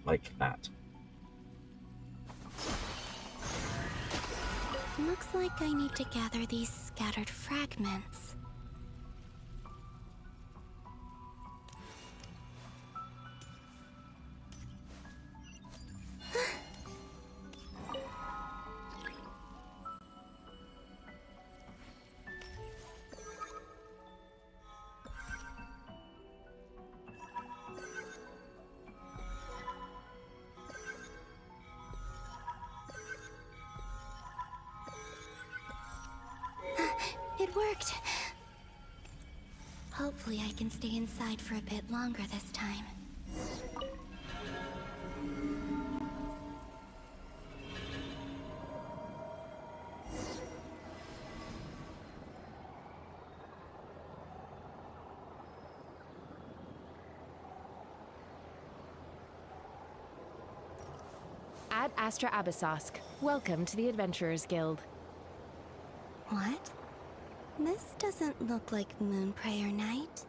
like that. Looks like I need to gather these scattered fragments. It worked! Hopefully I can stay inside for a bit longer this time. Ad Astra Abyssosk. Welcome to the Adventurers Guild. What? This doesn't look like Moonprayer Night.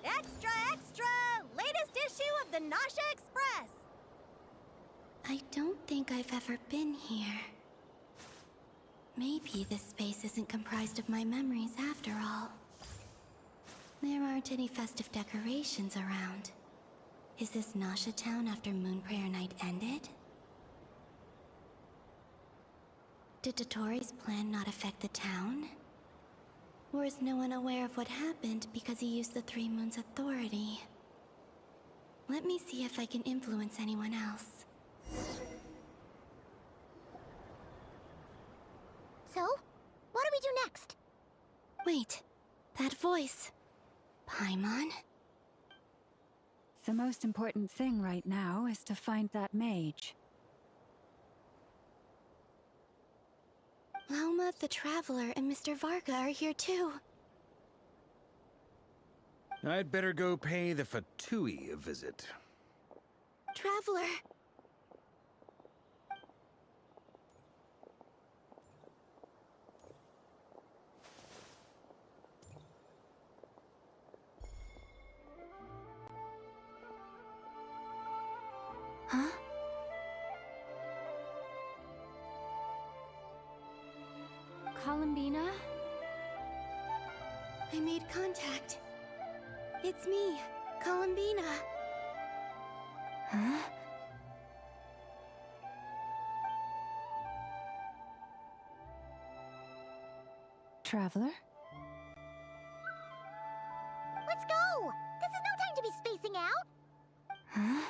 Extra, extra! Latest issue of the Nasha Express! I don't think I've ever been here. Maybe this space isn't comprised of my memories after all. There aren't any festive decorations around. Is this Nasha town after Moonprayer Night ended? Did Dotori's plan not affect the town? Or is no one aware of what happened because he used the Three Moons' authority? Let me see if I can influence anyone else. So, what do we do next? Wait, that voice. Paimon? The most important thing right now is to find that mage. Lauma the Traveler and Mr. Varga are here too. I'd better go pay the Fatui a visit. Traveler! Huh? Columbina? I made contact. It's me, Columbina. Huh? Traveler? Let's go! This is no time to be spacing out! Huh?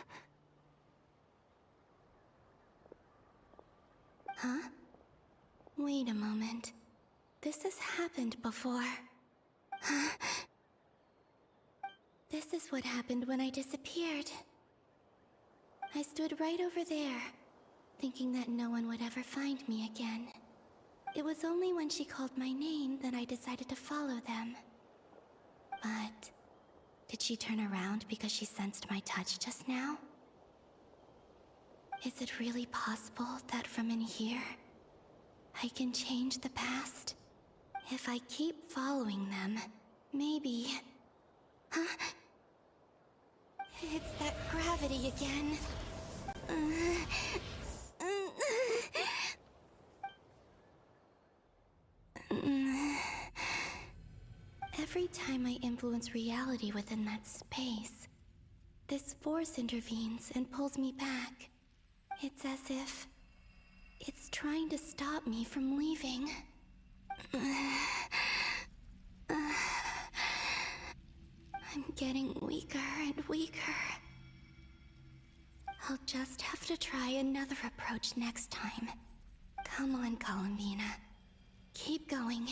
Huh? Wait a moment. This has happened before. Huh? This is what happened when I disappeared. I stood right over there, thinking that no one would ever find me again. It was only when she called my name that I decided to follow them. But did she turn around because she sensed my touch just now? Is it really possible that from in here, I can change the past? If I keep following them, maybe... Huh? It's that gravity again. Every time I influence reality within that space, this force intervenes and pulls me back. It's as if it's trying to stop me from leaving. I'm getting weaker and weaker. I'll just have to try another approach next time. Come on, Columbina. Keep going.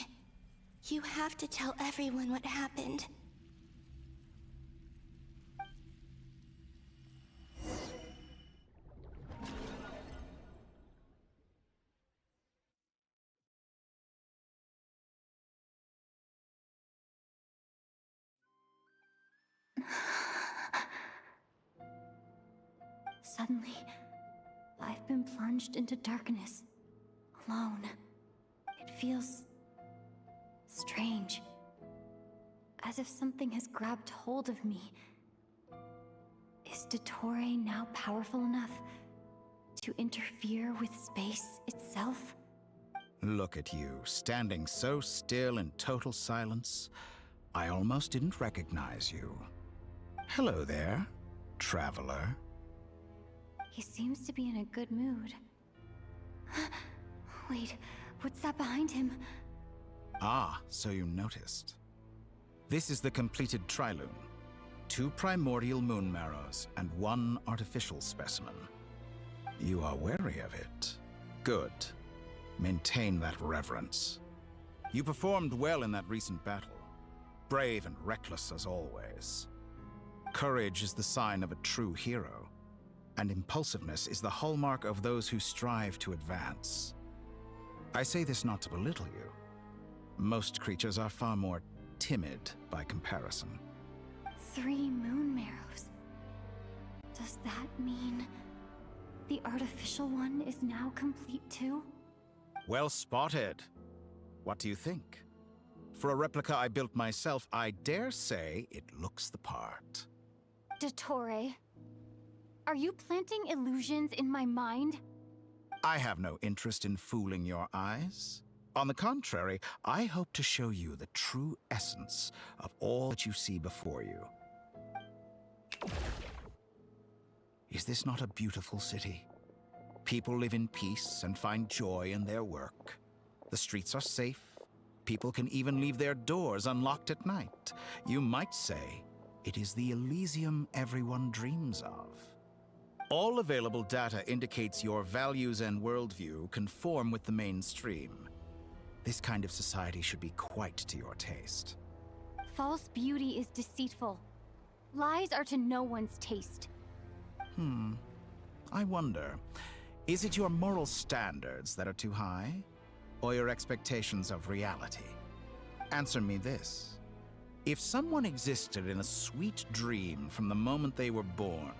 You have to tell everyone what happened. Suddenly, I've been plunged into darkness, alone. It feels strange, as if something has grabbed hold of me Is Dottore now powerful enough to interfere with space itself? Look at you, standing so still in total silence. I almost didn't recognize you. Hello there, traveler. He seems to be in a good mood. Wait, what's that behind him? Ah, so you noticed. This is the completed Trilune. 2 primordial moon marrows and 1 artificial specimen. You are wary of it. Good. Maintain that reverence. You performed well in that recent battle. Brave and reckless as always. Courage is the sign of a true hero, and impulsiveness is the hallmark of those who strive to advance. I say this not to belittle you. Most creatures are far more timid by comparison. 3 moon marrows. Does that mean the artificial one is now complete too? Well spotted. What do you think? For a replica I built myself, I dare say it looks the part. Dottore, are you planting illusions in my mind? I have no interest in fooling your eyes. On the contrary, I hope to show you the true essence of all that you see before you. Is this not a beautiful city? People live in peace and find joy in their work. The streets are safe. People can even leave their doors unlocked at night. You might say it is the Elysium everyone dreams of. All available data indicates your values and worldview conform with the mainstream. This kind of society should be quite to your taste. False beauty is deceitful. Lies are to no one's taste. I wonder, is it your moral standards that are too high? Or your expectations of reality? Answer me this. If someone existed in a sweet dream from the moment they were born,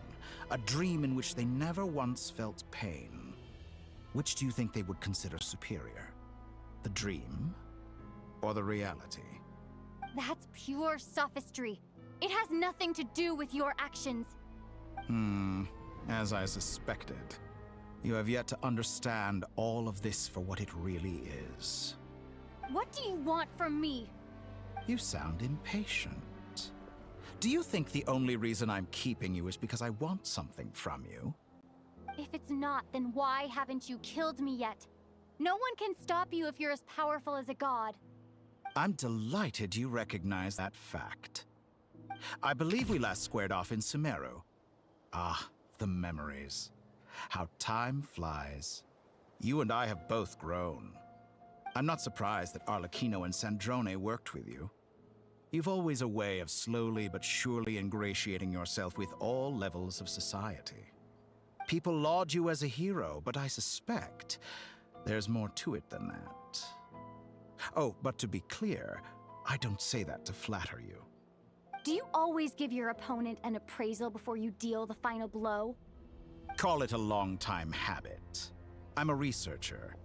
a dream in which they never once felt pain, which do you think they would consider superior? The dream or the reality? That's pure sophistry. It has nothing to do with your actions. As I suspected. You have yet to understand all of this for what it really is. What do you want from me? You sound impatient. Do you think the only reason I'm keeping you is because I want something from you? If it's not, then why haven't you killed me yet? No one can stop you if you're as powerful as a god. I'm delighted you recognize that fact. I believe we last squared off in Sumeru. Ah, the memories. How time flies. You and I have both grown. I'm not surprised that Arlecchino and Sandrone worked with you. You've always a way of slowly but surely ingratiating yourself with all levels of society. People laud you as a hero, but I suspect there's more to it than that. Oh, but to be clear, I don't say that to flatter you. Do you always give your opponent an appraisal before you deal the final blow? Call it a long-time habit. I'm a researcher,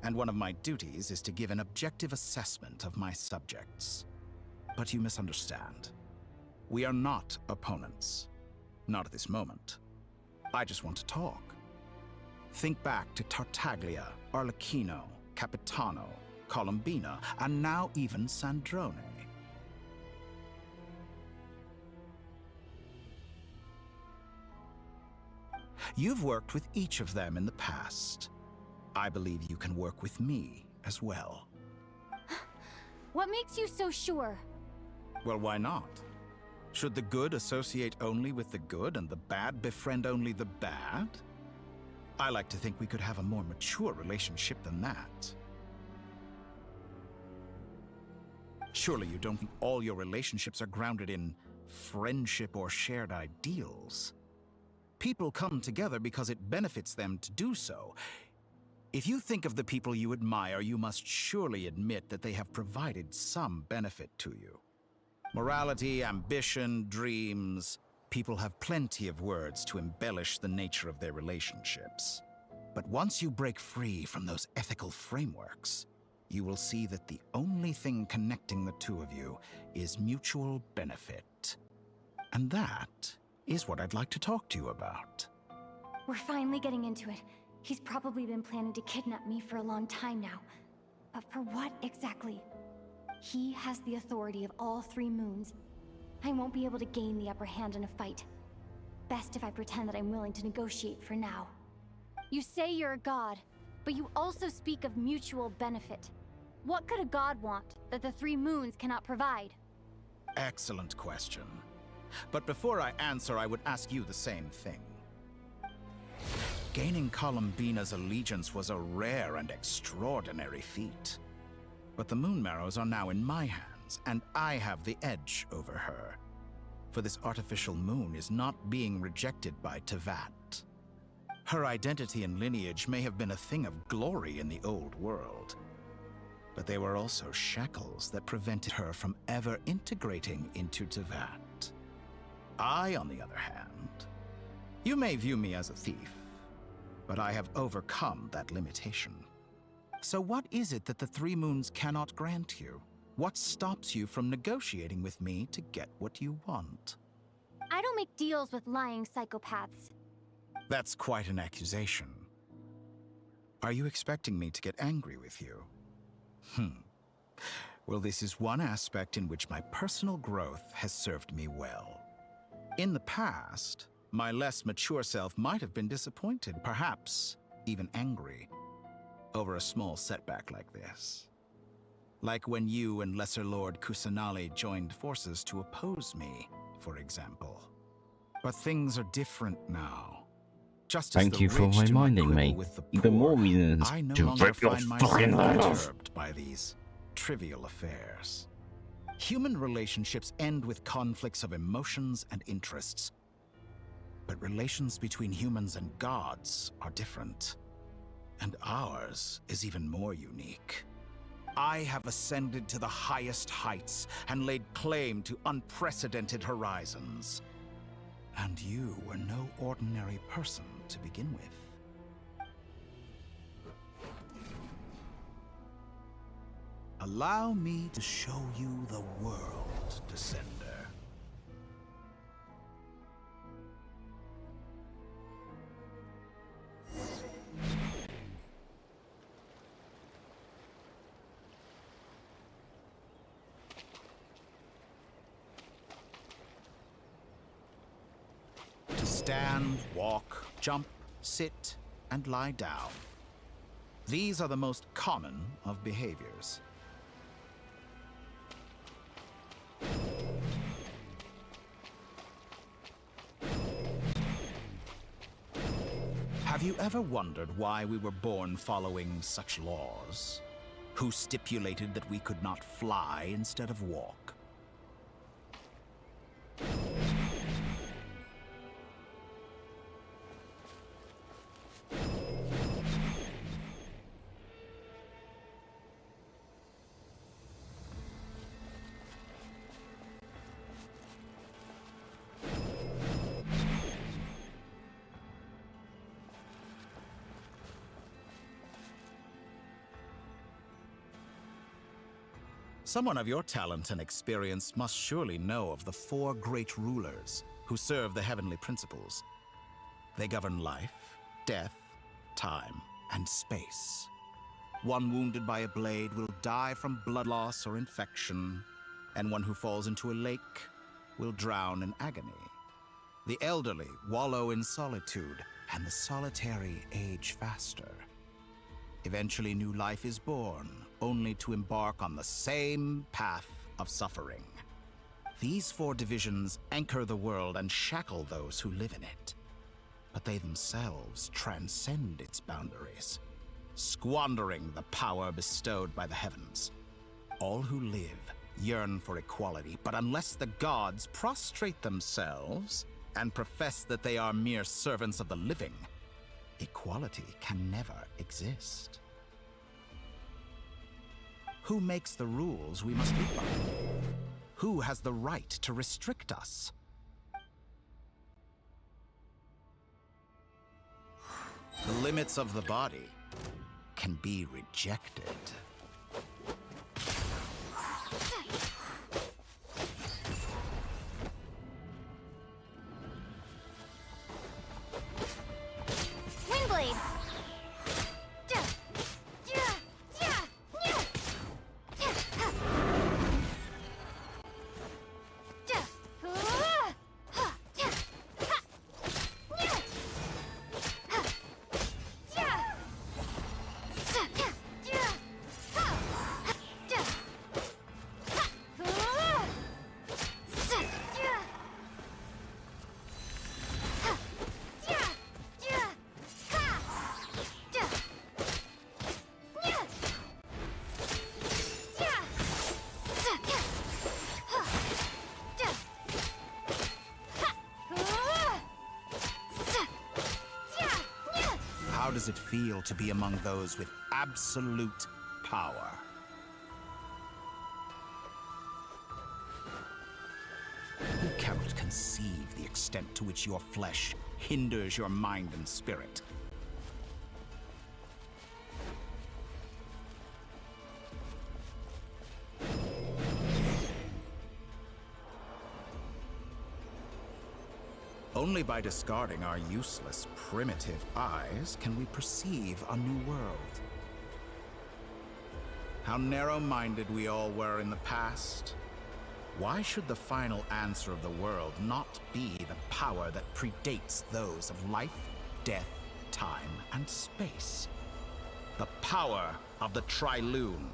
and one of my duties is to give an objective assessment of my subjects. But you misunderstand. We are not opponents. Not at this moment. I just want to talk. Think back to Tartaglia, Arlecchino, Capitano, Columbina, and now even Sandrone. You've worked with each of them in the past. I believe you can work with me as well. What makes you so sure? Well, why not? Should the good associate only with the good and the bad befriend only the bad? I like to think we could have a more mature relationship than that. Surely you don't think all your relationships are grounded in friendship or shared ideals? People come together because it benefits them to do so. If you think of the people you admire, you must surely admit that they have provided some benefit to you. Morality, ambition, dreams. People have plenty of words to embellish the nature of their relationships. But once you break free from those ethical frameworks, you will see that the only thing connecting the two of you is mutual benefit. And that is what I'd like to talk to you about. We're finally getting into it. He's probably been planning to kidnap me for a long time now. But for what exactly? He has the authority of all 3 moons. I won't be able to gain the upper hand in a fight. Best if I pretend that I'm willing to negotiate for now. You say you're a god, but you also speak of mutual benefit. What could a god want that the 3 moons cannot provide? Excellent question. But before I answer, I would ask you the same thing. Gaining Columbina's allegiance was a rare and extraordinary feat. But the Moon Marrows are now in my hands, and I have the edge over her. For this artificial moon is not being rejected by Tevat. Her identity and lineage may have been a thing of glory in the old world, but they were also shackles that prevented her from ever integrating into Tevat. I, on the other hand, you may view me as a thief, but I have overcome that limitation. So what is it that the 3 moons cannot grant you? What stops you from negotiating with me to get what you want? I don't make deals with lying psychopaths. That's quite an accusation. Are you expecting me to get angry with you? Well, this is one aspect in which my personal growth has served me well. In the past, my less mature self might have been disappointed, perhaps even angry, over a small setback like this. Like when you and Lesser Lord Kusanali joined forces to oppose me, for example. But things are different now. Just as Thank the you for rich do not reminding quibble me. with the Even poor, more reasons I no to longer rip your find myself fucking leg off. perturbed by these trivial affairs. Human relationships end with conflicts of emotions and interests. But relations between humans and gods are different. And ours is even more unique. I have ascended to the highest heights and laid claim to unprecedented horizons. And you were no ordinary person to begin with. Allow me to show you the world, Descender. To stand, walk, jump, sit, and lie down. These are the most common of behaviors. Have you ever wondered why we were born following such laws? Who stipulated that we could not fly instead of walk? Someone of your talent and experience must surely know of the 4 great rulers who serve the heavenly principles. They govern life, death, time, and space. One wounded by a blade will die from blood loss or infection, and one who falls into a lake will drown in agony. The elderly wallow in solitude, and the solitary age faster. Eventually, new life is born, only to embark on the same path of suffering. These 4 divisions anchor the world and shackle those who live in it. But they themselves transcend its boundaries, squandering the power bestowed by the heavens. All who live yearn for equality, but unless the gods prostrate themselves and profess that they are mere servants of the living, equality can never exist. Who makes the rules we must live by? Who has the right to restrict us? The limits of the body can be rejected. does it feel to be among those with absolute power? You cannot conceive the extent to which your flesh hinders your mind and spirit. Only by discarding our useless, primitive eyes can we perceive a new world. How narrow-minded we all were in the past. Why should the final answer of the world not be the power that predates those of life, death, time, and space? The power of the Trilune.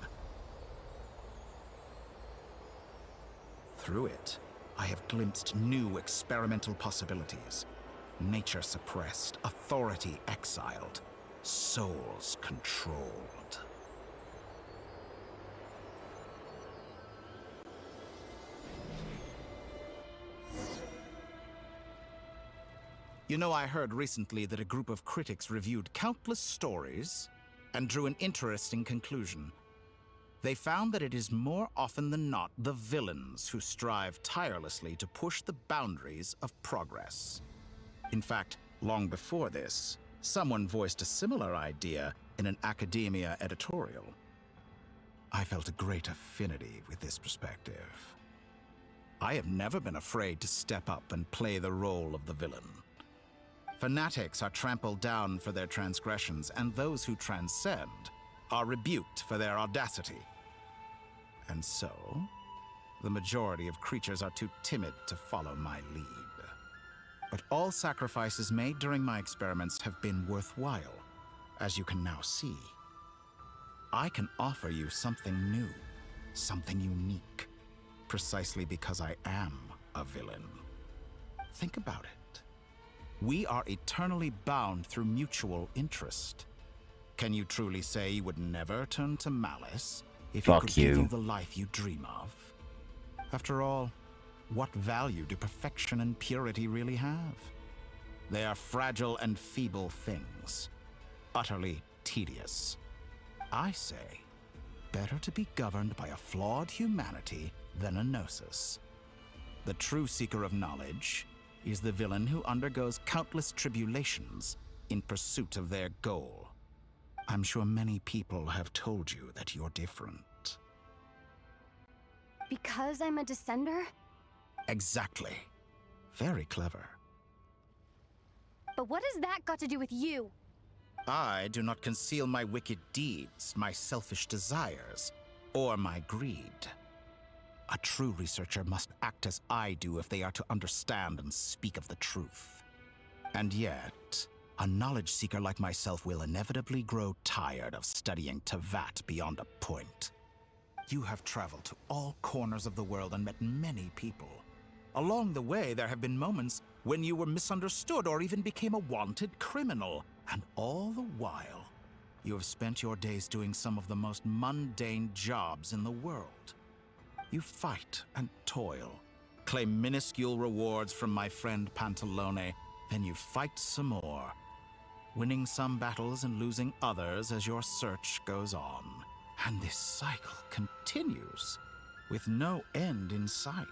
Through it, I have glimpsed new experimental possibilities. Nature suppressed, authority exiled, souls controlled. You know, I heard recently that a group of critics reviewed countless stories and drew an interesting conclusion. They found that it is more often than not the villains who strive tirelessly to push the boundaries of progress. In fact, long before this, someone voiced a similar idea in an academia editorial. I felt a great affinity with this perspective. I have never been afraid to step up and play the role of the villain. Fanatics are trampled down for their transgressions, and those who transcend are rebuked for their audacity. And so, the majority of creatures are too timid to follow my lead. But all sacrifices made during my experiments have been worthwhile, as you can now see. I can offer you something new, something unique, precisely because I am a villain. Think about it. We are eternally bound through mutual interest. Can you truly say you would never turn to malice if it could give you the life you dream of? After all, what value do perfection and purity really have? They are fragile and feeble things, utterly tedious. I say, better to be governed by a flawed humanity than a gnosis. The true seeker of knowledge is the villain who undergoes countless tribulations in pursuit of their goal. I'm sure many people have told you that you're different. Because I'm a descender? Exactly. Very clever. But what has that got to do with you? I do not conceal my wicked deeds, my selfish desires, or my greed. A true researcher must act as I do if they are to understand and speak of the truth. And yet, a knowledge seeker like myself will inevitably grow tired of studying Tevat beyond a point. You have traveled to all corners of the world and met many people. Along the way, there have been moments when you were misunderstood or even became a wanted criminal. And all the while, you have spent your days doing some of the most mundane jobs in the world. You fight and toil, claim minuscule rewards from my friend Pantalone, then you fight some more, winning some battles and losing others as your search goes on. And this cycle continues, with no end in sight.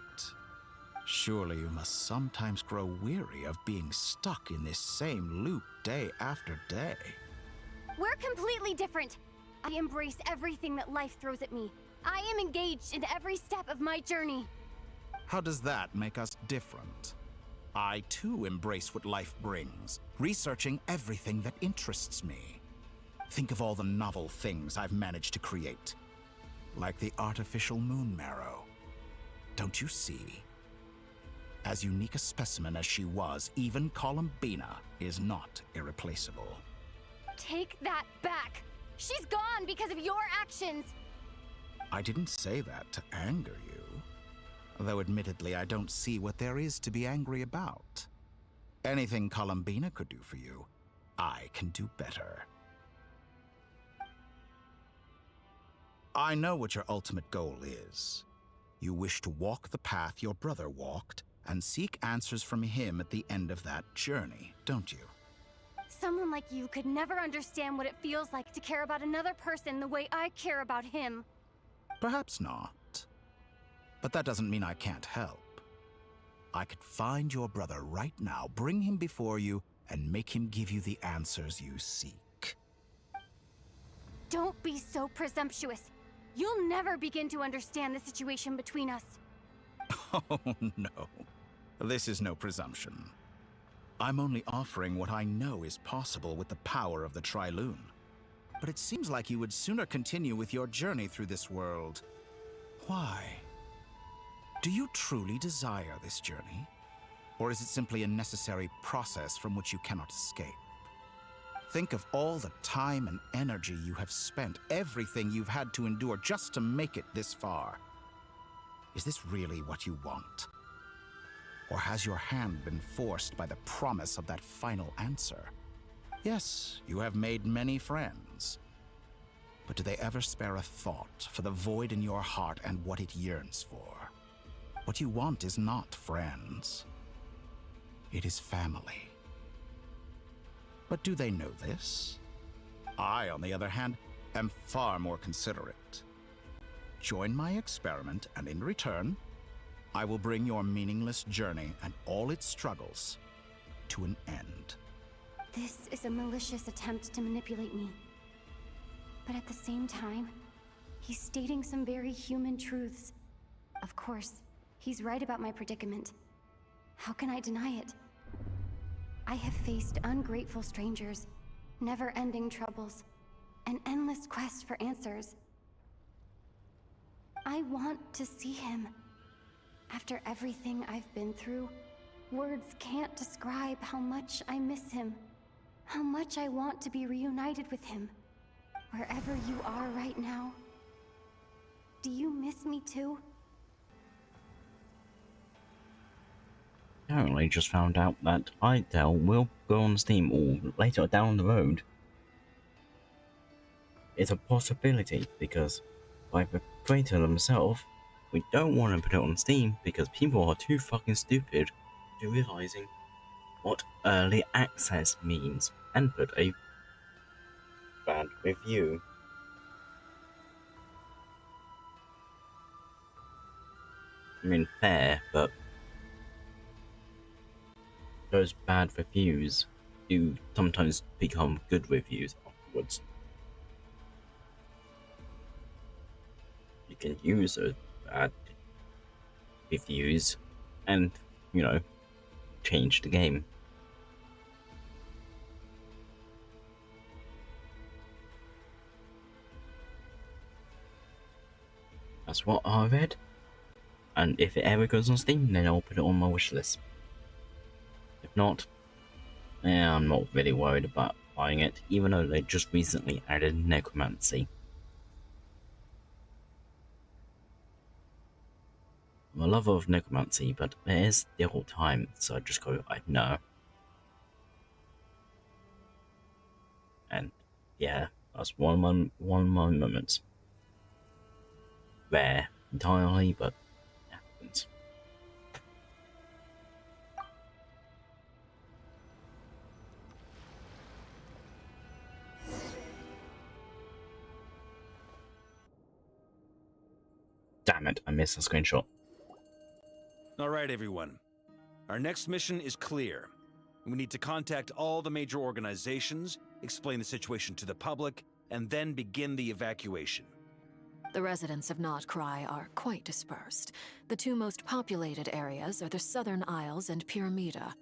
Surely you must sometimes grow weary of being stuck in this same loop day after day. We're completely different. I embrace everything that life throws at me. I am engaged in every step of my journey. How does that make us different? I too embrace what life brings, researching everything that interests me. Think of all the novel things I've managed to create, like the artificial moon marrow. Don't you see? As unique a specimen as she was, even Columbina is not irreplaceable. Take that back. She's gone because of your actions. I didn't say that to anger you. Though admittedly, I don't see what there is to be angry about. Anything Columbina could do for you, I can do better. I know what your ultimate goal is. You wish to walk the path your brother walked and seek answers from him at the end of that journey, don't you? Someone like you could never understand what it feels like to care about another person the way I care about him. Perhaps not. But that doesn't mean I can't help. I could find your brother right now, bring him before you, and make him give you the answers you seek. Don't be so presumptuous. You'll never begin to understand the situation between us. Oh, no. This is no presumption. I'm only offering what I know is possible with the power of the Trilune. But it seems like you would sooner continue with your journey through this world. Why? Do you truly desire this journey? Or is it simply a necessary process from which you cannot escape? Think of all the time and energy you have spent, everything you've had to endure just to make it this far. Is this really what you want? Or has your hand been forced by the promise of that final answer? Yes, you have made many friends. But do they ever spare a thought for the void in your heart and what it yearns for? What you want is not friends. It is family. But do they know this? I, on the other hand, am far more considerate. Join my experiment, and in return, I will bring your meaningless journey and all its struggles to an end. This is a malicious attempt to manipulate me. But at the same time, he's stating some very human truths. Of course, he's right about my predicament. How can I deny it? I have faced ungrateful strangers, never-ending troubles, an endless quest for answers. I want to see him. After everything I've been through, words can't describe how much I miss him, how much I want to be reunited with him. Wherever you are right now, do you miss me too? Apparently just found out that Idel will go on Steam or later down the road. It's a possibility because by the creator themselves, we don't want to put it on Steam because people are too fucking stupid to realizing what early access means and put a bad review. I mean, fair, but those bad reviews do sometimes become good reviews afterwards. You can use those bad reviews and, you know, change the game. That's what I read. And if it ever goes on Steam, then I'll put it on my wishlist. If not, I'm not really worried about buying it, even though they just recently added necromancy. I'm a lover of necromancy, but there is still time, so I just go, I know. And yeah, that's one of my moments. Rare entirely, but it happens. Damn it, I missed a screenshot. All right, everyone. Our next mission is clear. We need to contact all the major organizations, explain the situation to the public, and then begin the evacuation. The residents of Not Cry are quite dispersed. The two most populated areas are the Southern Isles and Pyramida.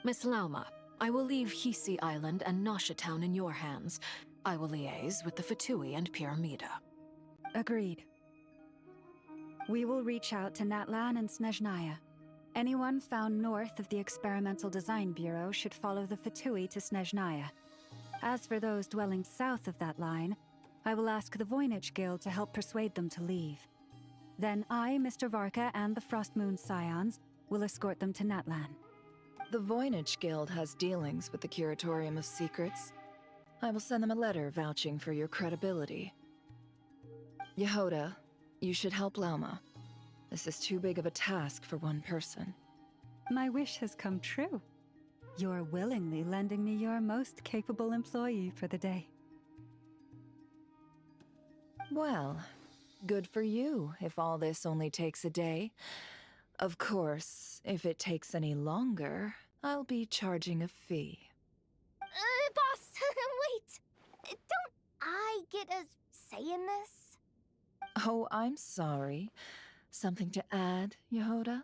Miss Lauma, I will leave Hisi Island and Nasha Town in your hands. I will liaise with the Fatui and Pyramida. Agreed. We will reach out to Natlan and Snezhnaya. Anyone found north of the Experimental Design Bureau should follow the Fatui to Snezhnaya. As for those dwelling south of that line, I will ask the Voynich Guild to help persuade them to leave. Then I, Mr. Varka, and the Frostmoon Scions will escort them to Natlan. The Voynich Guild has dealings with the Curatorium of Secrets. I will send them a letter vouching for your credibility. Yehoda, you should help Lauma. This is too big of a task for one person. My wish has come true. You're willingly lending me your most capable employee for the day. Well, good for you if all this only takes a day. Of course, if it takes any longer, I'll be charging a fee. Boss, wait! Don't I get a say in this? Oh, I'm sorry. Something to add, Yehoda?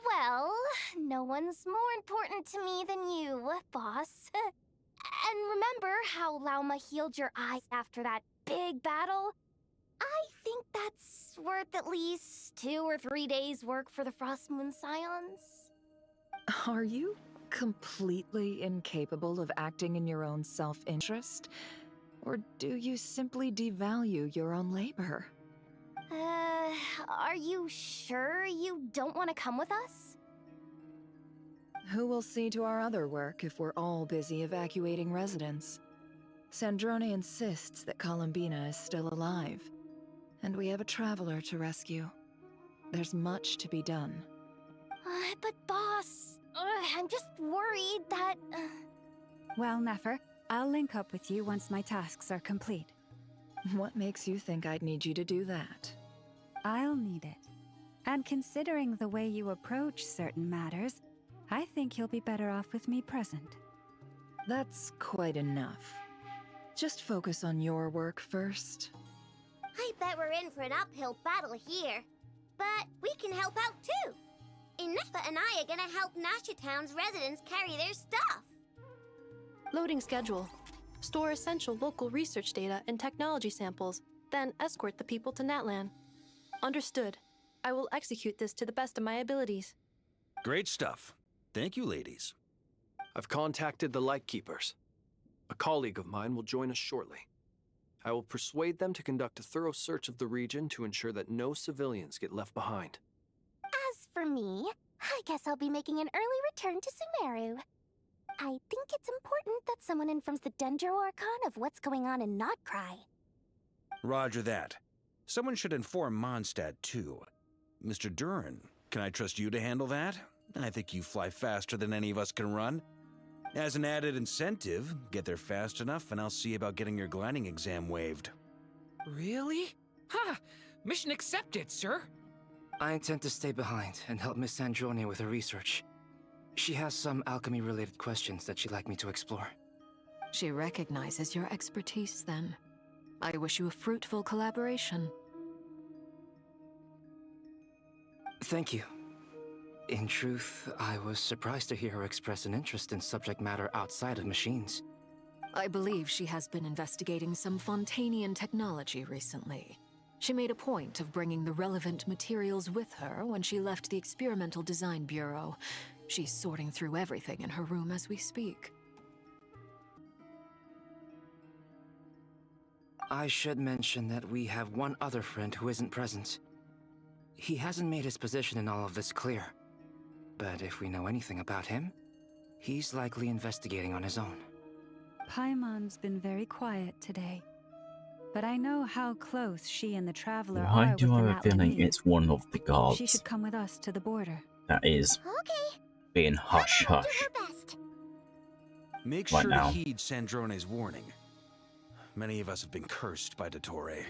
Well, no one's more important to me than you, boss. And remember how Lauma healed your eyes after that big battle? I think that's worth at least 2 or 3 days' work for the Frostmoon Scions. Are you completely incapable of acting in your own self-interest? Or do you simply devalue your own labor? Are you sure you don't want to come with us? Who will see to our other work if we're all busy evacuating residents? Sandrone insists that Columbina is still alive, and we have a traveler to rescue. There's much to be done. But boss, I'm just worried that... Well, Nefer, I'll link up with you once my tasks are complete. What makes you think I'd need you to do that? I'll need it. And considering the way you approach certain matters, I think you'll be better off with me present. That's quite enough. Just focus on your work first. I bet we're in for an uphill battle here. But we can help out too. Inefa and I are gonna help Nasha Town's residents carry their stuff. Loading schedule. Store essential local research data and technology samples, then escort the people to Natlan. Understood. I will execute this to the best of my abilities. Great stuff. Thank you, ladies. I've contacted the Lightkeepers. A colleague of mine will join us shortly. I will persuade them to conduct a thorough search of the region to ensure that no civilians get left behind. As for me, I guess I'll be making an early return to Sumeru. I think it's important that someone informs the Dendro Archon of what's going on in Notcry. Roger that. Someone should inform Mondstadt, too. Mr. Duran, can I trust you to handle that? I think you fly faster than any of us can run. As an added incentive, get there fast enough and I'll see about getting your gliding exam waived. Really? Ha! Mission accepted, sir. I intend to stay behind and help Miss Sandrone with her research. She has some alchemy-related questions that she'd like me to explore. She recognizes your expertise, then. I wish you a fruitful collaboration. Thank you. In truth, I was surprised to hear her express an interest in subject matter outside of machines. I believe she has been investigating some Fontanian technology recently. She made a point of bringing the relevant materials with her when she left the Experimental Design Bureau. She's sorting through everything in her room as we speak. I should mention that we have one other friend who isn't present. He hasn't made his position in all of this clear. But if we know anything about him, he's likely investigating on his own. Paimon's been very quiet today. But I know how close she and the Traveler Why are do with I the have a feeling Natlanese. it's one of the She guards should come with us to the border. that is Okay. being hush I'll do hush her best. Make right sure now. to heed Sandrone's warning. Many of us have been cursed by Dottore.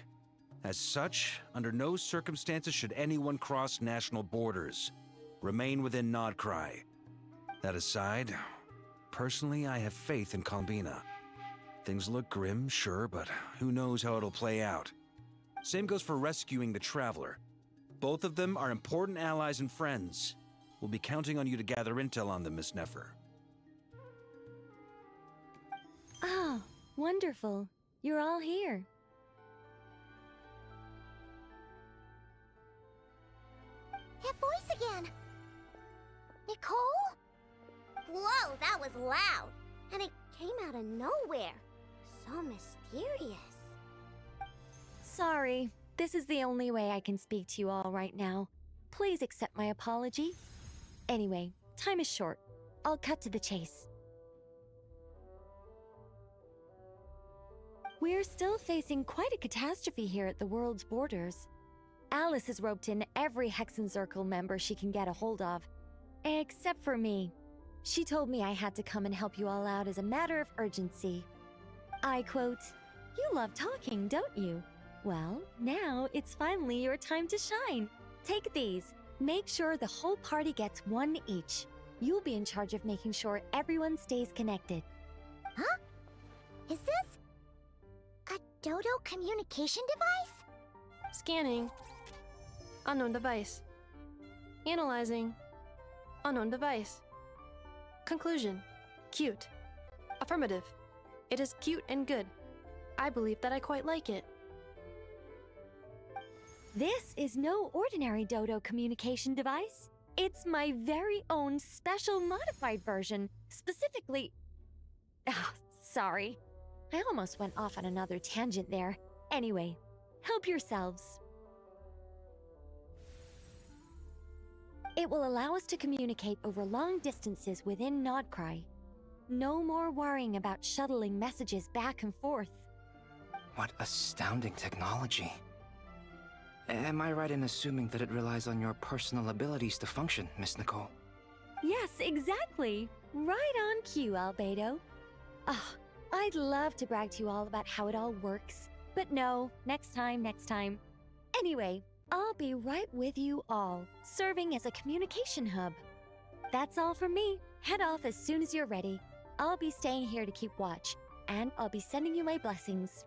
As such, under no circumstances should anyone cross national borders. Remain within Nodcry. That aside, personally I have faith in Columbina. Things look grim, sure, but who knows how it'll play out. Same goes for rescuing the Traveler. Both of them are important allies and friends. We'll be counting on you to gather intel on them, Miss Nefer. Oh, wonderful. You're all here. That voice again. Nicole? Whoa, that was loud. And it came out of nowhere. So mysterious. Sorry, this is the only way I can speak to you all right now. Please accept my apology. Anyway, time is short. I'll cut to the chase. We're still facing quite a catastrophe here at the world's borders. Alice has roped in every Hexenzirkel member she can get a hold of, except for me. She told me I had to come and help you all out as a matter of urgency. I quote, "You love talking, don't you? Well, now it's finally your time to shine. Take these. Make sure the whole party gets one each. You'll be in charge of making sure everyone stays connected." Huh? Is this a Dodo communication device? Scanning. Unknown device. Analyzing. Unknown device. Conclusion. Cute. Affirmative. It is cute and good. I believe that I quite like it. This is no ordinary Dodo communication device. It's my very own special modified version, specifically... Ah, sorry. I almost went off on another tangent there. Anyway, help yourselves. It will allow us to communicate over long distances within Nodcry. No more worrying about shuttling messages back and forth. What astounding technology. Am I right in assuming that it relies on your personal abilities to function, Miss Nicole? Yes, exactly. Right on cue, Albedo. Ah, I'd love to brag to you all about how it all works. But no, next time. Anyway, I'll be right with you all, serving as a communication hub. That's all from me. Head off as soon as you're ready. I'll be staying here to keep watch, and I'll be sending you my blessings.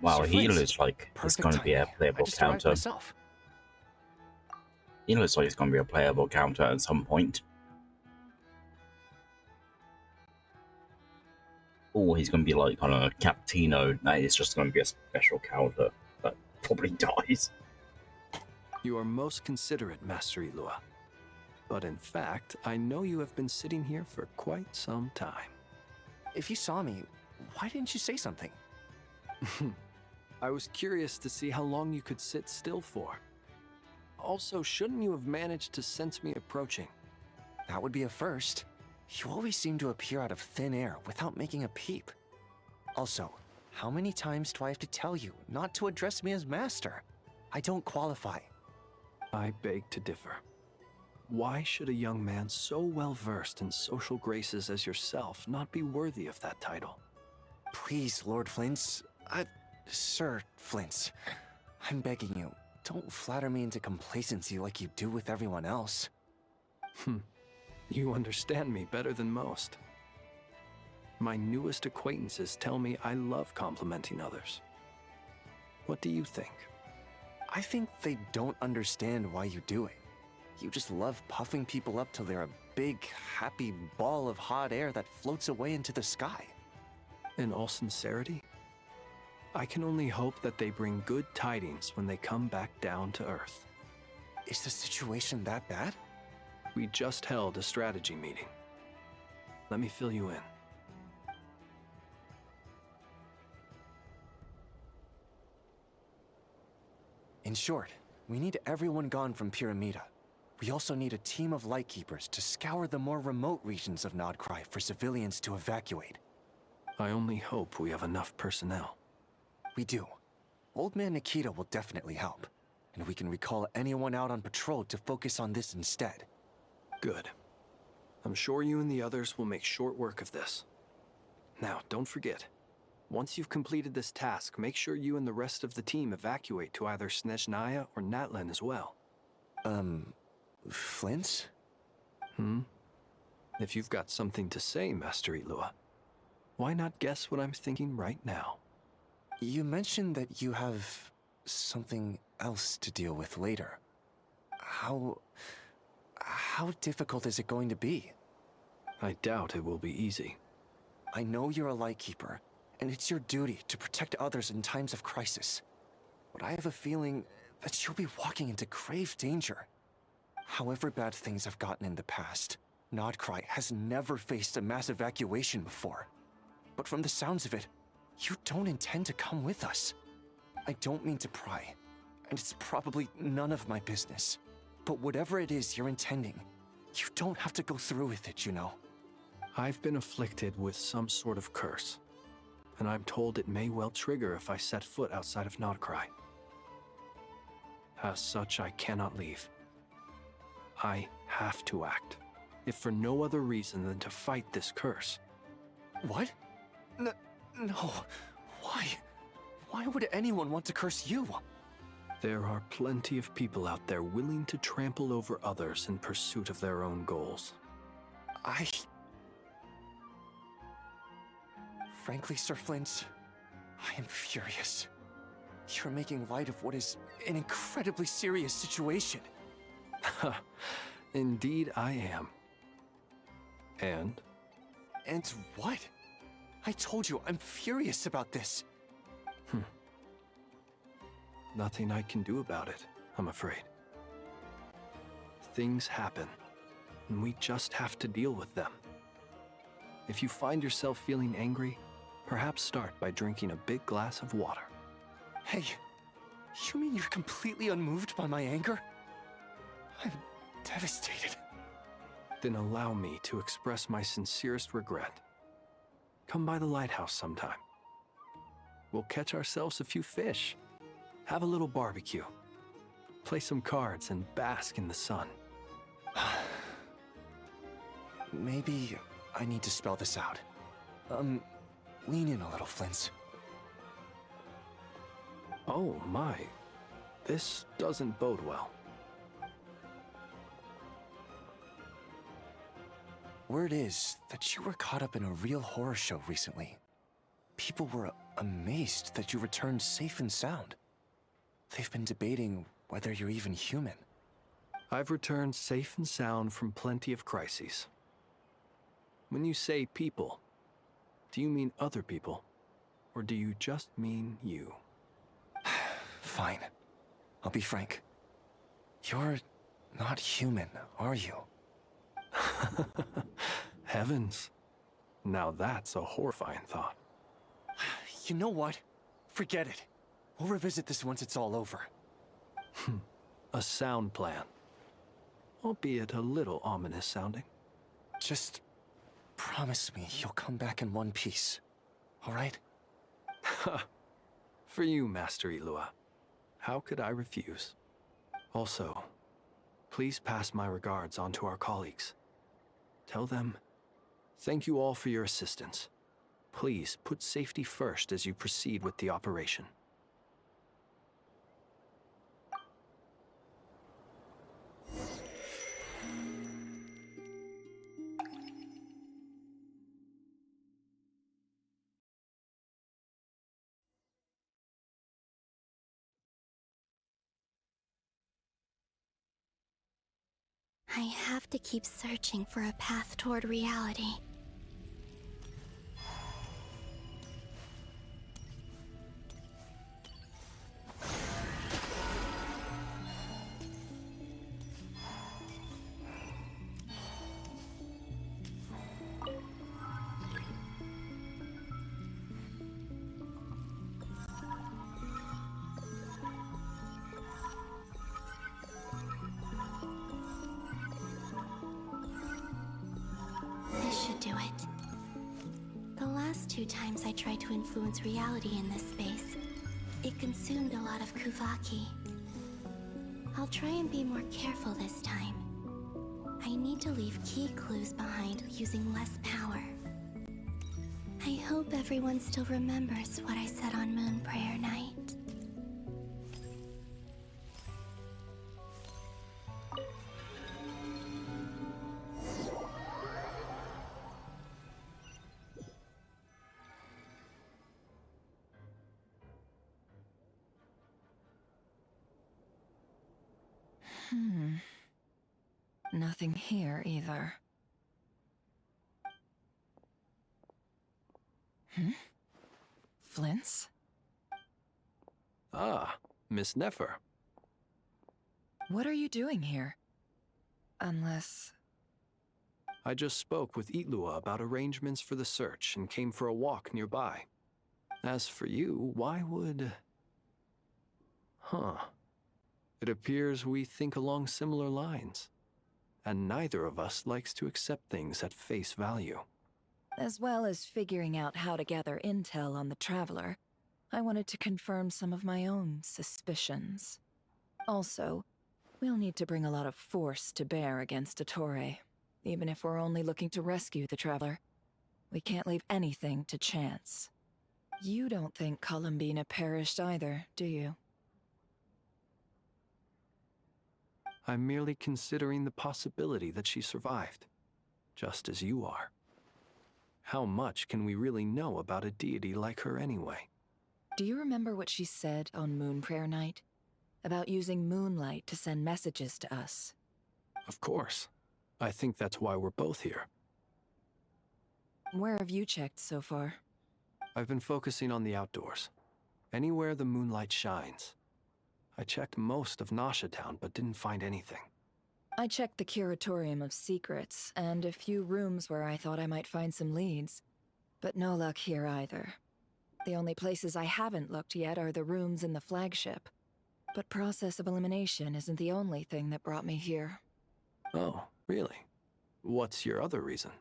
Wow, Sir he Flint. looks like it's Perfect going to be a timing. playable I just arrived counter. myself. He looks like it's going to be a playable counter at some point. Or he's going to be like, I don't know, Captino. That is just going to be a special counter that probably dies. You are most considerate, Master Ilua. But in fact, I know you have been sitting here for quite some time. If you saw me, why didn't you say something? I was curious to see how long you could sit still for. Also, shouldn't you have managed to sense me approaching? That would be a first. You always seem to appear out of thin air without making a peep. Also, how many times do I have to tell you not to address me as master? I don't qualify. I beg to differ. Why should a young man so well versed in social graces as yourself not be worthy of that title? Please, Lord Flint's... Sir Flint's. I'm begging you, don't flatter me into complacency like you do with everyone else. You understand me better than most. My newest acquaintances tell me I love complimenting others. What do you think? I think they don't understand why you do it. You just love puffing people up till they're a big, happy ball of hot air that floats away into the sky. In all sincerity, I can only hope that they bring good tidings when they come back down to Earth. Is the situation that bad? We just held a strategy meeting. Let me fill you in. In short, we need everyone gone from Pyramida. We also need a team of Lightkeepers to scour the more remote regions of Nodcry for civilians to evacuate. I only hope we have enough personnel. We do. Old Man Nikita will definitely help, and we can recall anyone out on patrol to focus on this instead. Good. I'm sure you and the others will make short work of this. Now, don't forget, once you've completed this task, make sure you and the rest of the team evacuate to either Snezhnaya or Natlan as well. Flint? If you've got something to say, Master Ilua. Why not guess what I'm thinking right now? You mentioned that you have something else to deal with later. How difficult is it going to be? I doubt it will be easy. I know you're a Lightkeeper, and it's your duty to protect others in times of crisis. But I have a feeling that you'll be walking into grave danger. However bad things have gotten in the past, Nodcry has never faced a mass evacuation before. But from the sounds of it, you don't intend to come with us. I don't mean to pry, and it's probably none of my business. But whatever it is you're intending, you don't have to go through with it, you know. I've been afflicted with some sort of curse, and I'm told it may well trigger if I set foot outside of Nodcry. As such, I cannot leave. I have to act, if for no other reason than to fight this curse. What? No. Why? Why would anyone want to curse you? There are plenty of people out there willing to trample over others in pursuit of their own goals. Frankly, Sir Flint, I am furious. You're making light of what is an incredibly serious situation. Indeed I am. And? And what? I told you, I'm furious about this. Nothing I can do about it, I'm afraid. Things happen, and we just have to deal with them. If you find yourself feeling angry, perhaps start by drinking a big glass of water. Hey, you mean you're completely unmoved by my anger? I'm devastated. Then allow me to express my sincerest regret. Come by the lighthouse sometime. We'll catch ourselves a few fish, have a little barbecue, play some cards, and bask in the sun. Maybe I need to spell this out. Lean in a little, Flint. Oh my, this doesn't bode well. Word is that you were caught up in a real horror show recently. People were amazed that you returned safe and sound. They've been debating whether you're even human. I've returned safe and sound from plenty of crises. When you say people, do you mean other people? Or do you just mean you? Fine. I'll be frank. You're not human, are you? Heavens. Now that's a horrifying thought. You know what? Forget it. We'll revisit this once it's all over. A sound plan. Albeit a little ominous sounding. Just promise me you'll come back in one piece, all right? For you, Master Ilua. How could I refuse? Also, please pass my regards on to our colleagues. Tell them, thank you all for your assistance. Please put safety first as you proceed with the operation. I have to keep searching for a path toward reality. This should do it. The last 2 times I tried to influence reality in this space, it consumed a lot of Kuvaki. I'll try and be more careful this time. I need to leave key clues behind using less power. I hope everyone still remembers what I said on Moon Prayer Night. Nothing here either. Flints? Ah, Miss Nefer. What are you doing here? Unless... I just spoke with Itlua about arrangements for the search and came for a walk nearby. As for you, why would... Huh. It appears we think along similar lines. And neither of us likes to accept things at face value. As well as figuring out how to gather intel on the Traveler, I wanted to confirm some of my own suspicions. Also, we'll need to bring a lot of force to bear against Ettore. Even if we're only looking to rescue the Traveler, we can't leave anything to chance. You don't think Columbina perished either, do you? I'm merely considering the possibility that she survived, just as you are. How much can we really know about a deity like her anyway? Do you remember what she said on Moon Prayer Night? About using moonlight to send messages to us? Of course. I think that's why we're both here. Where have you checked so far? I've been focusing on the outdoors. Anywhere the moonlight shines. I checked most of Nasha Town, but didn't find anything. I checked the Curatorium of Secrets, and a few rooms where I thought I might find some leads. But no luck here either. The only places I haven't looked yet are the rooms in the flagship. But process of elimination isn't the only thing that brought me here. Oh, really? What's your other reason?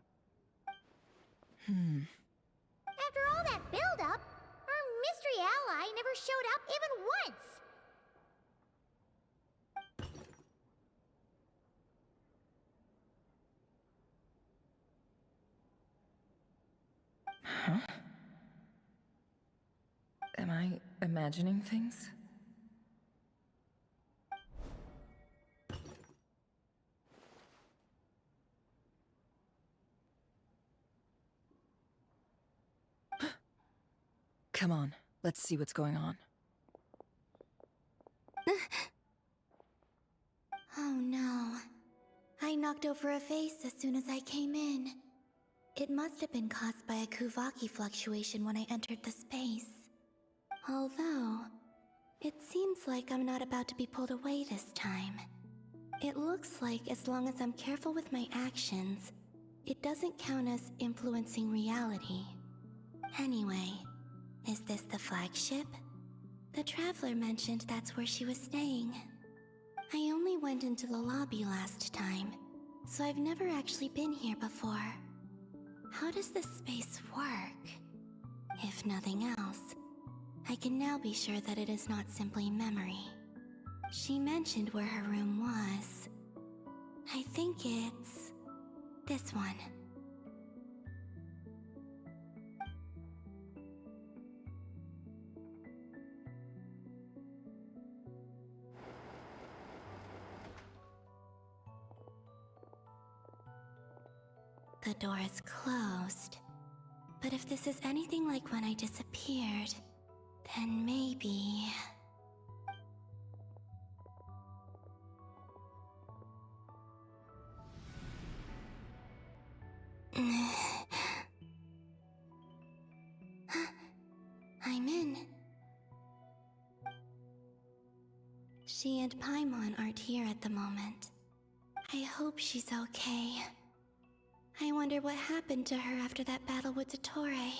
After all that build-up, our mystery ally never showed up even once! Huh? Am I imagining things? Come on, let's see what's going on. Oh no. I knocked over a vase as soon as I came in. It must have been caused by a Kuvaki fluctuation when I entered the space. Although, it seems like I'm not about to be pulled away this time. It looks like as long as I'm careful with my actions, it doesn't count as influencing reality. Anyway, is this the flagship? The Traveler mentioned that's where she was staying. I only went into the lobby last time, so I've never actually been here before. How does this space work? If nothing else, I can now be sure that it is not simply memory. She mentioned where her room was. I think it's... this one. The door is closed. But if this is anything like when I disappeared, then maybe... I'm in. She and Paimon aren't here at the moment. I hope she's okay. I wonder what happened to her after that battle with Ettore.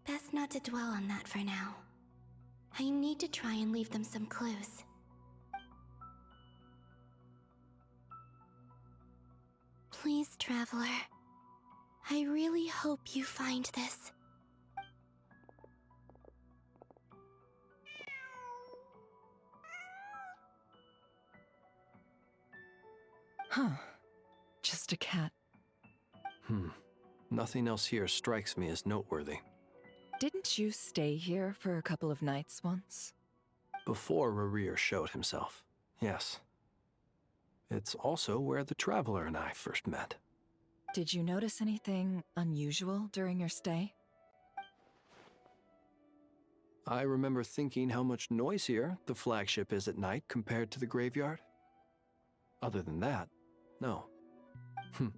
Best not to dwell on that for now. I need to try and leave them some clues. Please, Traveler. I really hope you find this. Huh. Just a cat. Nothing else here strikes me as noteworthy. Didn't you stay here for a couple of nights once? Before Rerir showed himself, yes. It's also where the Traveler and I first met. Did you notice anything unusual during your stay? I remember thinking how much noisier the flagship is at night compared to the graveyard. Other than that, no. The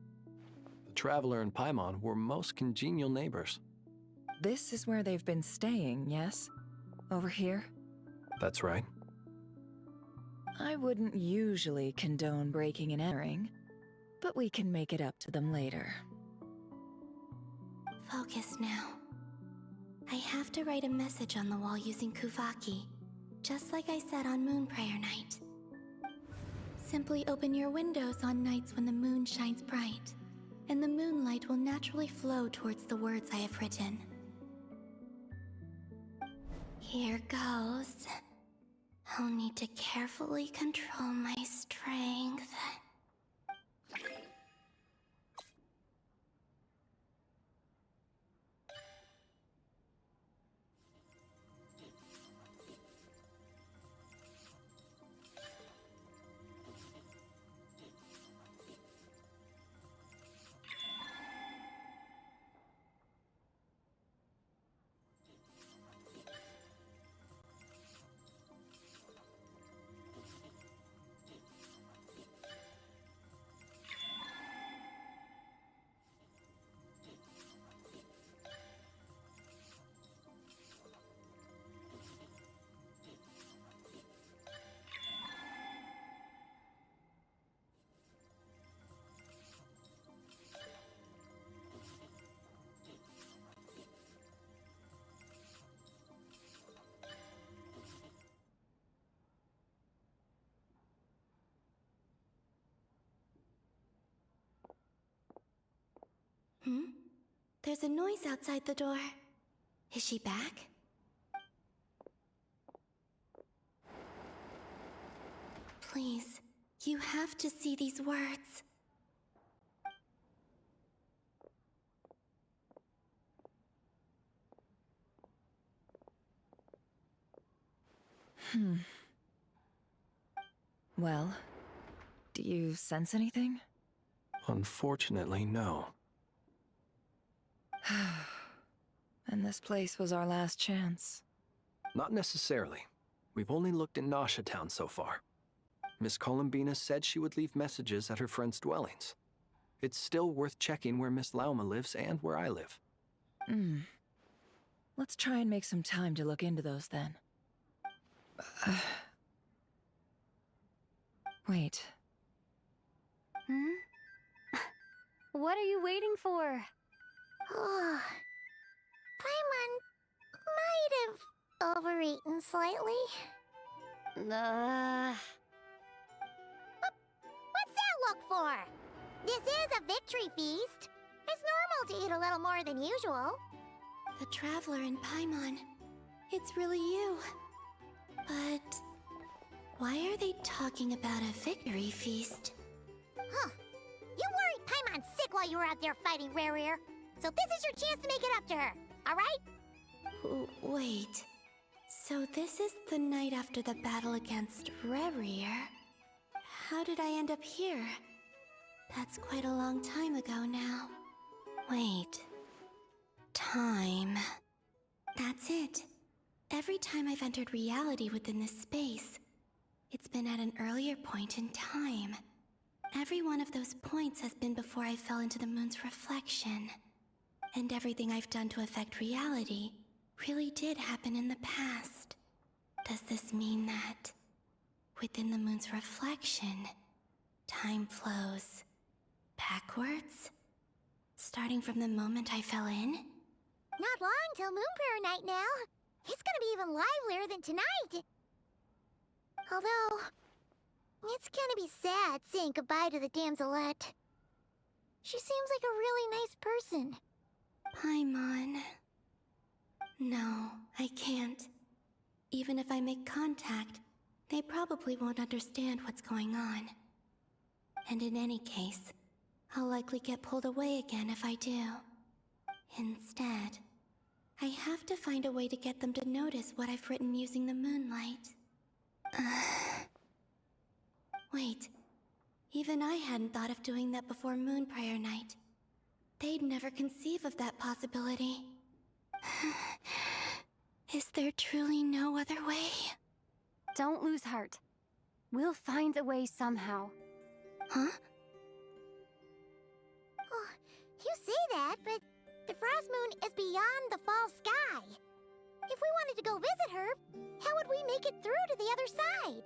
Traveler and Paimon were most congenial neighbors. This is where they've been staying, yes? Over here? That's right. I wouldn't usually condone breaking and entering, but we can make it up to them later. Focus now. I have to write a message on the wall using Kuvaki, just like I said on Moon Prayer Night. Simply open your windows on nights when the moon shines bright, and the moonlight will naturally flow towards the words I have written. Here goes. I'll need to carefully control my strength. There's a noise outside the door. Is she back? Please, you have to see these words. Well, do you sense anything? Unfortunately, no. And this place was our last chance. Not necessarily. We've only looked in Nasha Town so far. Miss Columbina said she would leave messages at her friends' dwellings. It's still worth checking where Miss Lauma lives and where I live. Let's try and make some time to look into those then. Wait. What are you waiting for? Paimon might have overeaten slightly. What's that look for? This is a victory feast. It's normal to eat a little more than usual. The Traveler and Paimon. It's really you. But why are they talking about a victory feast? Huh. You worried Paimon sick while you were out there fighting Rare. So this is your chance to make it up to her, alright? Wait. So this is the night after the battle against Rare. How did I end up here? That's quite a long time ago now. Wait. Time. That's it. Every time I've entered reality within this space, it's been at an earlier point in time. Every one of those points has been before I fell into the moon's reflection. And everything I've done to affect reality really did happen in the past. Does this mean that within the moon's reflection, time flows backwards? Starting from the moment I fell in? Not long till Moon Prayer Night now. It's gonna be even livelier than tonight. Although, it's gonna be sad saying goodbye to the damselette. She seems like a really nice person. Paimon. No, I can't. Even if I make contact, they probably won't understand what's going on. And in any case, I'll likely get pulled away again if I do. Instead, I have to find a way to get them to notice what I've written using the moonlight. Wait, even I hadn't thought of doing that before Moon Prayer Night. They'd never conceive of that possibility. Is there truly no other way? Don't lose heart. We'll find a way somehow. Huh? Oh, you say that, but the Frost Moon is beyond the fall sky. If we wanted to go visit her, how would we make it through to the other side?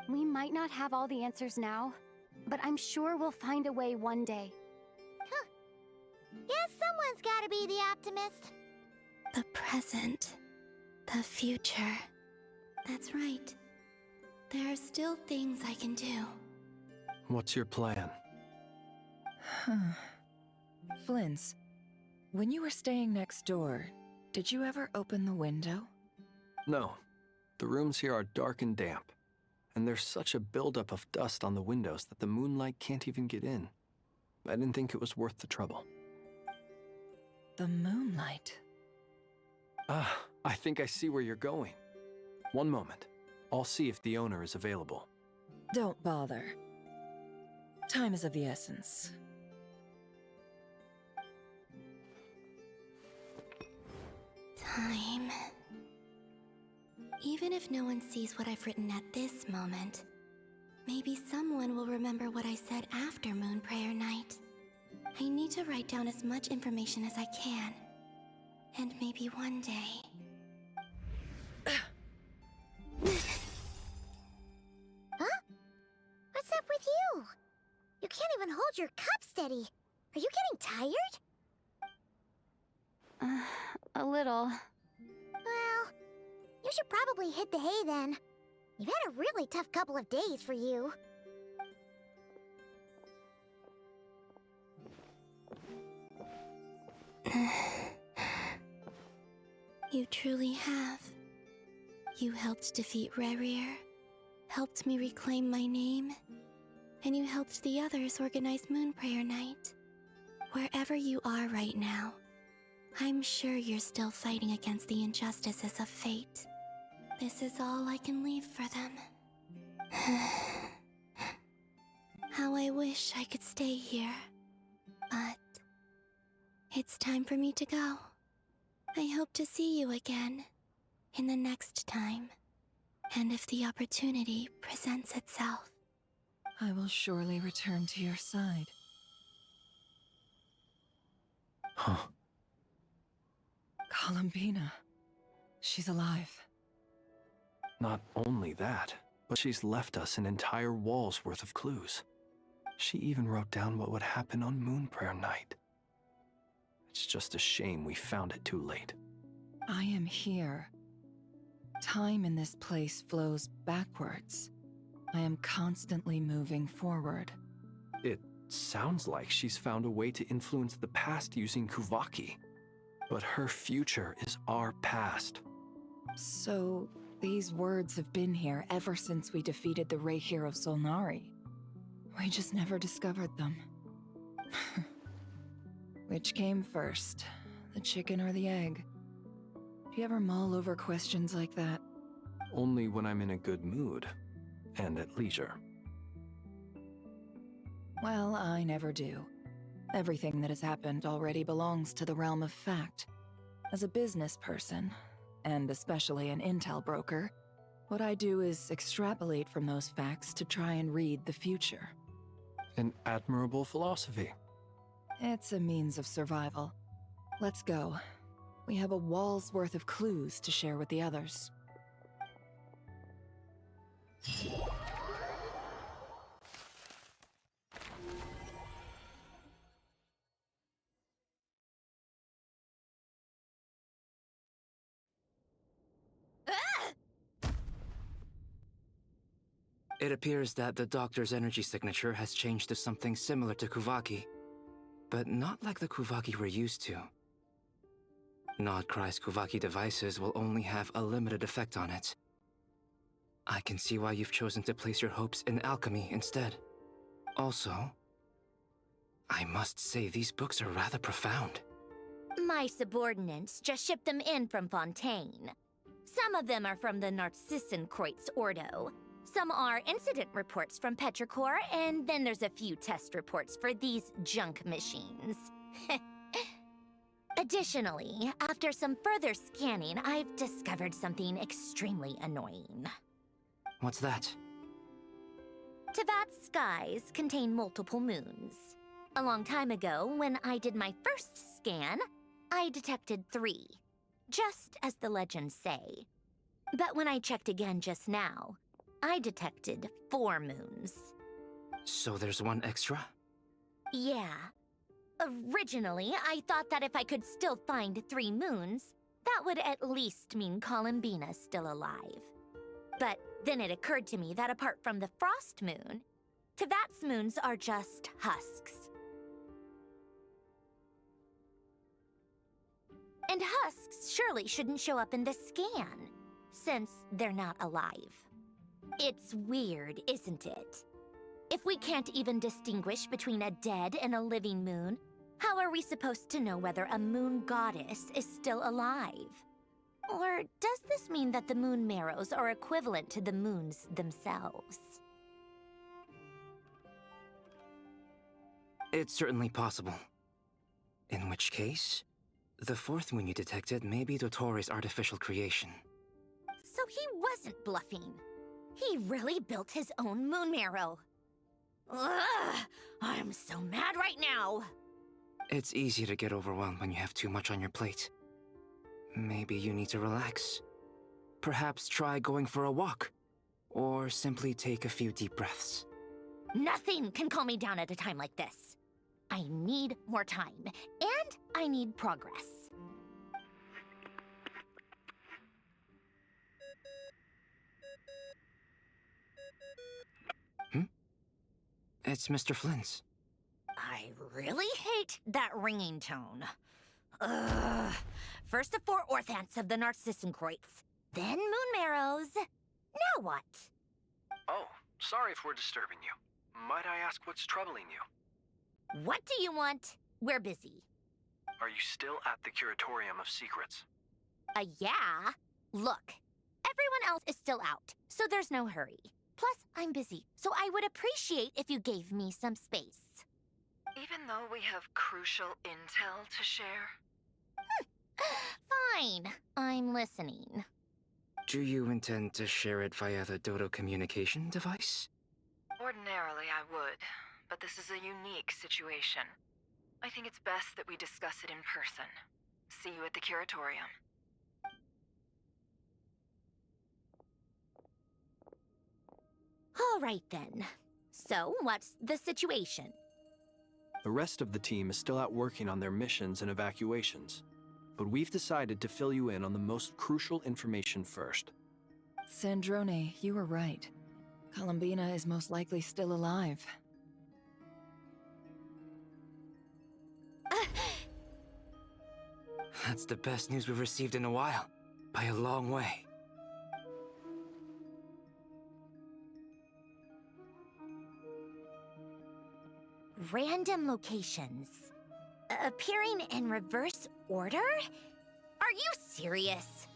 We might not have all the answers now, but I'm sure we'll find a way one day. Huh. Guess someone's gotta be the optimist. The present. The future. That's right. There are still things I can do. What's your plan? Flint's, when you were staying next door, did you ever open the window? No. The rooms here are dark and damp, and there's such a buildup of dust on the windows that the moonlight can't even get in. I didn't think it was worth the trouble. The moonlight? Ah, I think I see where you're going. One moment. I'll see if the owner is available. Don't bother. Time is of the essence. Time. Even if no one sees what I've written at this moment, maybe someone will remember what I said after Moon Prayer Night. I need to write down as much information as I can. And maybe one day... Huh? What's up with you? You can't even hold your cup steady. Are you getting tired? A little. Well, you should probably hit the hay then. You've had a really tough couple of days for you. You truly have. You helped defeat Rerir, helped me reclaim my name, and you helped the others organize Moon Prayer Night. Wherever you are right now, I'm sure you're still fighting against the injustices of fate. This is all I can leave for them. How I wish I could stay here. But it's time for me to go. I hope to see you again in the next time, and if the opportunity presents itself. I will surely return to your side. Huh. Columbina. She's alive. Not only that, but she's left us an entire wall's worth of clues. She even wrote down what would happen on Moon Prayer Night. It's just a shame we found it too late. I am here. Time in this place flows backwards. I am constantly moving forward. It sounds like she's found a way to influence the past using Kuvaki. But her future is our past. So, these words have been here ever since we defeated the Ray Hero Solnari. We just never discovered them. Which came first, the chicken or the egg? Do you ever mull over questions like that? Only when I'm in a good mood, and at leisure. Well, I never do. Everything that has happened already belongs to the realm of fact. As a business person, and especially an intel broker, what I do is extrapolate from those facts to try and read the future. An admirable philosophy. It's a means of survival. Let's go. We have a wall's worth of clues to share with the others. It appears that the doctor's energy signature has changed to something similar to Kuvaki, but not like the Kuvaki we're used to. Nodcry's Kuvaki devices will only have a limited effect on it. I can see why you've chosen to place your hopes in alchemy instead. Also, I must say these books are rather profound. My subordinates just shipped them in from Fontaine. Some of them are from the Narcissenkreuz Ordo. Some are incident reports from Petrichor, and then there's a few test reports for these junk machines. Additionally, after some further scanning, I've discovered something extremely annoying. What's that? Teyvat's skies contain multiple moons. A long time ago, when I did my first scan, I detected 3, just as the legends say. But when I checked again just now, I detected 4 moons. So there's one extra? Yeah. Originally, I thought that if I could still find 3 moons, that would at least mean Columbina's still alive. But then it occurred to me that apart from the Frost Moon, Teyvat's moons are just husks. And husks surely shouldn't show up in the scan, since they're not alive. It's weird, isn't it? If we can't even distinguish between a dead and a living moon, how are we supposed to know whether a moon goddess is still alive? Or does this mean that the moon marrows are equivalent to the moons themselves? It's certainly possible. In which case, the 4th moon you detected may be Dottoro's artificial creation. So he wasn't bluffing. He really built his own moon marrow. Ugh! I'm so mad right now! It's easy to get overwhelmed when you have too much on your plate. Maybe you need to relax. Perhaps try going for a walk. Or simply take a few deep breaths. Nothing can calm me down at a time like this. I need more time, and I need progress. It's Mr. Flynn's. I really hate that ringing tone. Ugh. First the 4 orthants of the Narcissenkreuz, then moon marrows. Now what? Oh, sorry if we're disturbing you. Might I ask what's troubling you? What do you want? We're busy. Are you still at the Curatorium of Secrets? Yeah. Look, everyone else is still out, so there's no hurry. Plus, I'm busy, so I would appreciate if you gave me some space. Even though we have crucial intel to share? Fine, I'm listening. Do you intend to share it via the Dodo communication device? Ordinarily I would, but this is a unique situation. I think it's best that we discuss it in person. See you at the Curatorium. All right then. So, what's the situation? The rest of the team is still out working on their missions and evacuations, but we've decided to fill you in on the most crucial information first. Sandrone, you were right. Columbina is most likely still alive. That's the best news we've received in a while. By a long way. Random locations. Appearing in reverse order? Are you serious?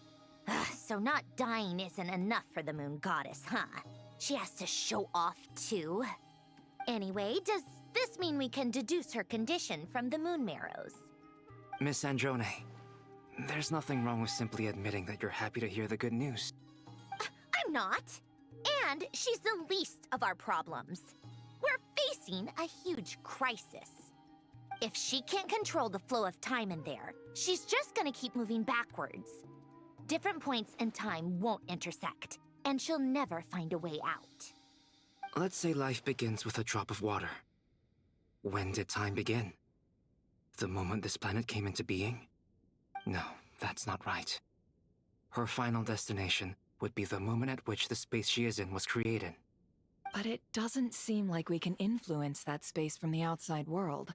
So not dying isn't enough for the moon goddess, huh? She has to show off too. Anyway, does this mean we can deduce her condition from the moon marrows? Miss Androne, there's nothing wrong with simply admitting that you're happy to hear the good news. I'm not. And she's the least of our problems. We're facing a huge crisis. If she can't control the flow of time in there, she's just gonna keep moving backwards. Different points in time won't intersect, and she'll never find a way out. Let's say life begins with a drop of water. When did time begin? The moment this planet came into being? No, that's not right. Her final destination would be the moment at which the space she is in was created. But it doesn't seem like we can influence that space from the outside world.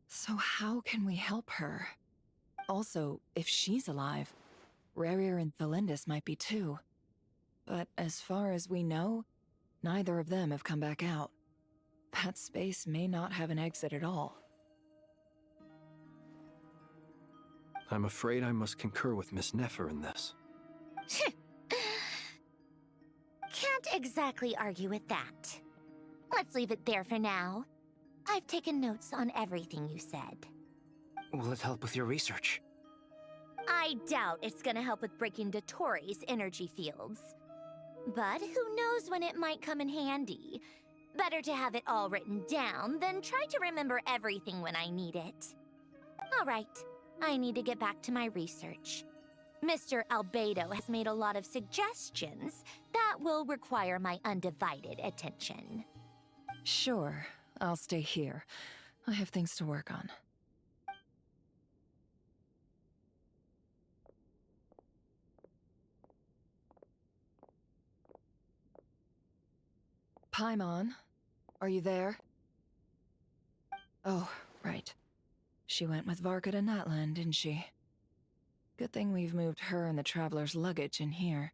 So how can we help her? Also, if she's alive, Rerir and Thelindis might be too. But as far as we know, neither of them have come back out. That space may not have an exit at all. I'm afraid I must concur with Miss Nefer in this. Can't exactly argue with that. Let's leave it there for now. I've taken notes on everything you said. Will it help with your research? I doubt it's gonna help with breaking Dotori's energy fields. But who knows when it might come in handy. Better to have it all written down than try to remember everything when I need it. All right, I need to get back to my research. Mr. Albedo has made a lot of suggestions that will require my undivided attention. Sure, I'll stay here. I have things to work on. Paimon, are you there? Oh, right. She went with Varka to Natlan, didn't she? Good thing we've moved her and the Traveler's luggage in here.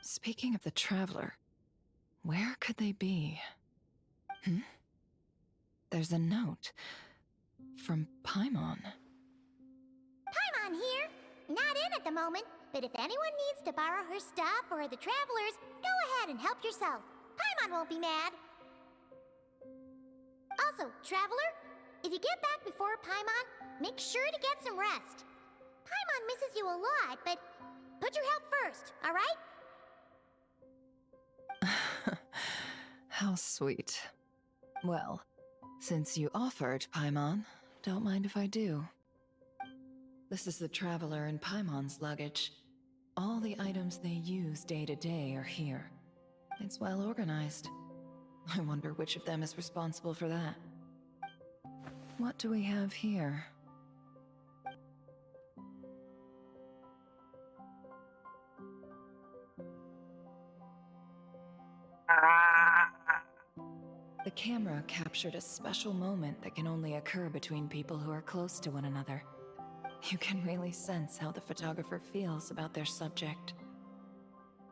Speaking of the Traveler, where could they be? There's a note. From Paimon. Paimon here. Not in at the moment, but if anyone needs to borrow her stuff or the Travelers, go ahead and help yourself. Paimon won't be mad. Also, Traveler, if you get back before Paimon, make sure to get some rest. Paimon misses you a lot, but put your health first, alright? How sweet. Well, since you offered, Paimon, don't mind if I do. This is the Traveler and Paimon's luggage. All the items they use day to day are here. It's well organized. I wonder which of them is responsible for that. What do we have here? The camera captured a special moment that can only occur between people who are close to one another. You can really sense how the photographer feels about their subject.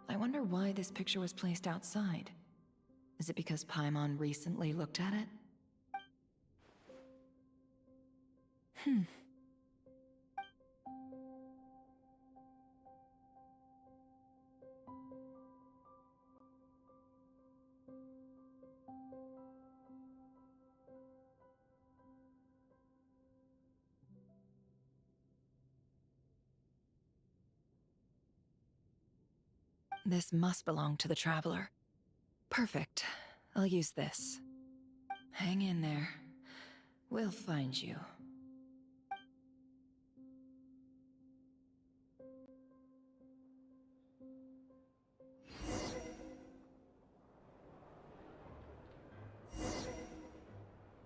I wonder why this picture was placed outside. Is it because Paimon recently looked at it? This must belong to the Traveler. Perfect. I'll use this. Hang in there. We'll find you.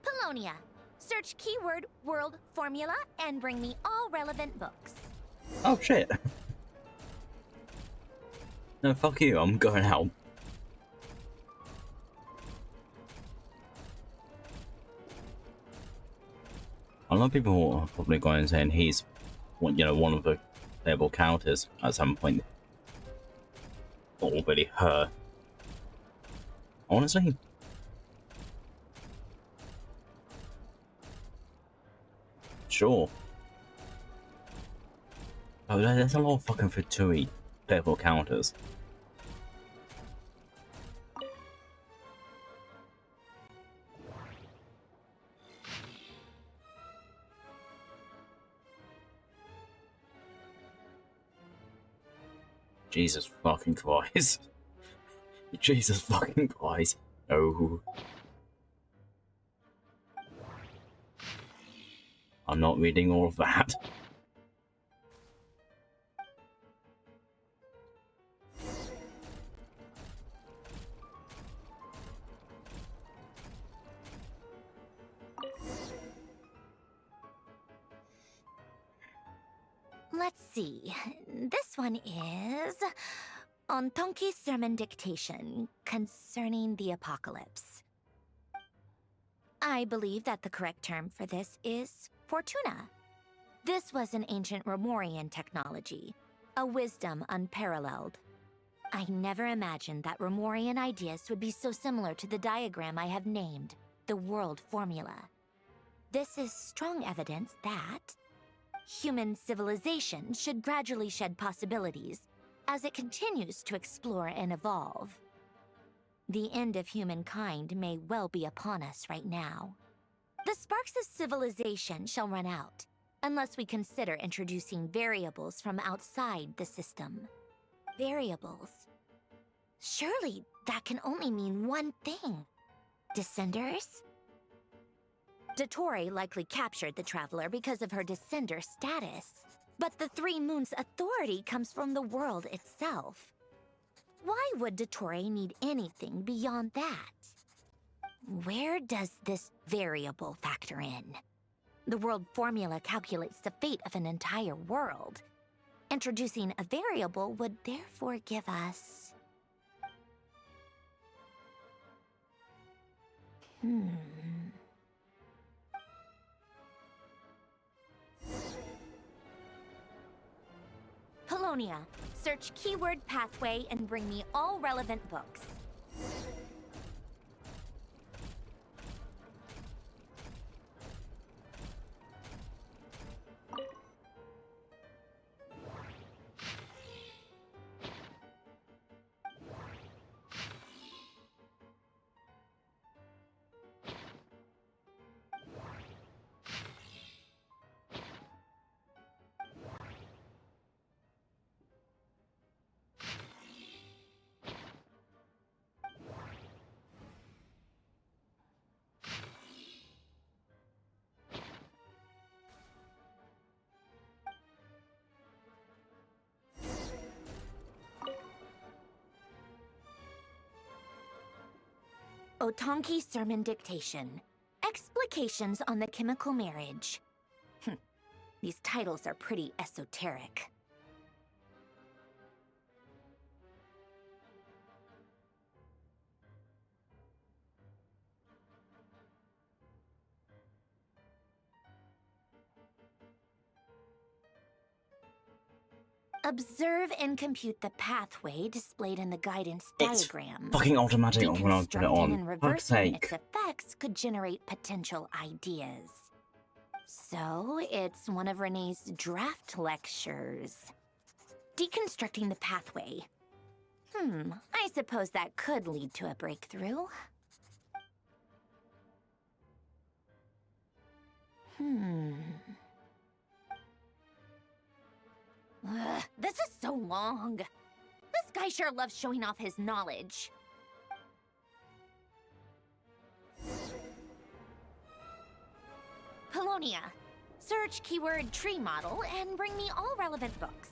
Polonia. Search keyword world formula and bring me all relevant books. Oh shit. No, fuck you, I'm going out. A lot of people are probably going saying he's, one of the playable characters at some point. Or really her. Honestly. Sure. Oh, there's a lot of fucking Fatui playable characters. Jesus fucking Christ. Jesus fucking Christ. No. I'm not reading all of that. Let's see. This one is on Tonki's sermon dictation concerning the apocalypse. I believe that the correct term for this is Fortuna. This was an ancient Romorian technology, a wisdom unparalleled. I never imagined that Romorian ideas would be so similar to the diagram I have named, the world formula. This is strong evidence that human civilization should gradually shed possibilities as it continues to explore and evolve. The end of humankind may well be upon us right now. The sparks of civilization shall run out, unless we consider introducing variables from outside the system. Variables? Surely that can only mean one thing. Descenders? Dottore likely captured the Traveler because of her Descender status. But the Three Moons' authority comes from the world itself. Why would Dottore need anything beyond that? Where does this variable factor in? The world formula calculates the fate of an entire world. Introducing a variable would therefore give us... Polonia, search keyword pathway and bring me all relevant books. Otonki Sermon Dictation. Explications on the Chemical Marriage. These titles are pretty esoteric. Observe and compute the pathway displayed in the guidance diagram. Fucking automatic when I put it on. And reversing its effects could generate potential ideas. So, it's one of Renee's draft lectures. Deconstructing the pathway. I suppose that could lead to a breakthrough. This is so long. This guy sure loves showing off his knowledge. Polonia, search keyword tree model and bring me all relevant books.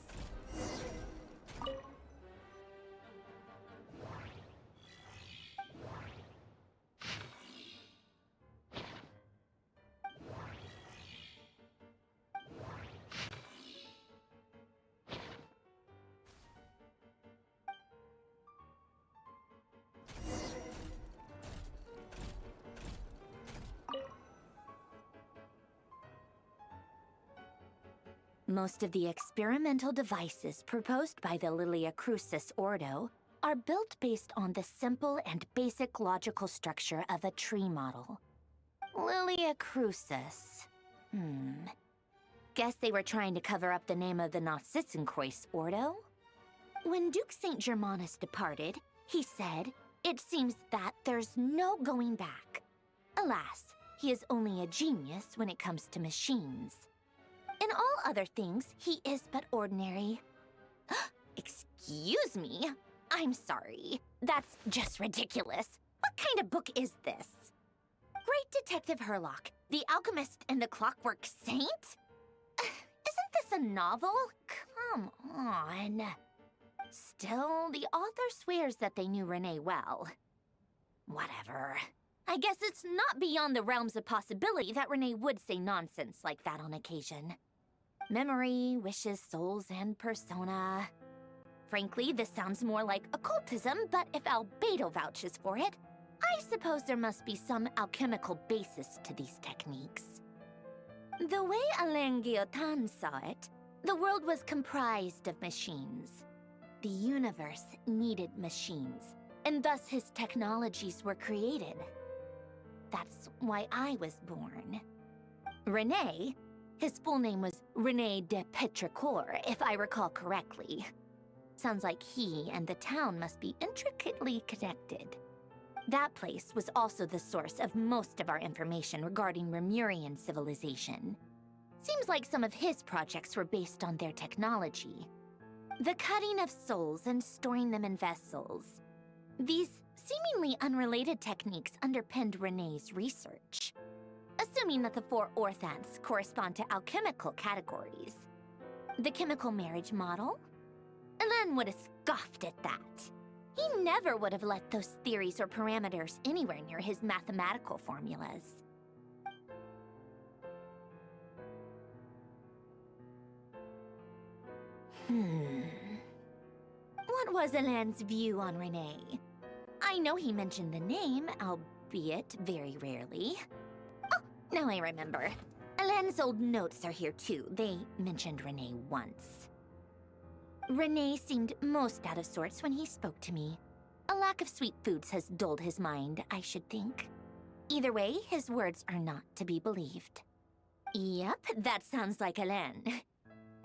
Most of the experimental devices proposed by the Lilia Crucis Ordo are built based on the simple and basic logical structure of a tree model. Lilia Crucis. Guess they were trying to cover up the name of the Nautitzenkois Ordo? When Duke St. Germanus departed, he said, "It seems that there's no going back." Alas, he is only a genius when it comes to machines. In all other things, he is but ordinary. Excuse me? I'm sorry. That's just ridiculous. What kind of book is this? Great Detective Herlock, the Alchemist and the Clockwork Saint? Isn't this a novel? Come on. Still, the author swears that they knew Renee well. Whatever. I guess it's not beyond the realms of possibility that Renee would say nonsense like that on occasion. Memory, wishes, souls, and persona. Frankly, this sounds more like occultism, but if Albedo vouches for it, I suppose there must be some alchemical basis to these techniques. The way Alain Guillotin saw it, the world was comprised of machines. The universe needed machines, and thus his technologies were created. That's why I was born. René, his full name was René de Petrichor, if I recall correctly. Sounds like he and the town must be intricately connected. That place was also the source of most of our information regarding Remurian civilization. Seems like some of his projects were based on their technology. The cutting of souls and storing them in vessels. These seemingly unrelated techniques underpinned Renee's research. Assuming that the 4 orthants correspond to alchemical categories. The chemical marriage model? Elen would have scoffed at that. He never would have let those theories or parameters anywhere near his mathematical formulas. What was Elen's view on Renee? I know he mentioned the name, albeit very rarely. Oh, now I remember. Elen's old notes are here too. They mentioned Renee once. Renee seemed most out of sorts when he spoke to me. A lack of sweet foods has dulled his mind, I should think. Either way, his words are not to be believed. Yep, that sounds like Elen.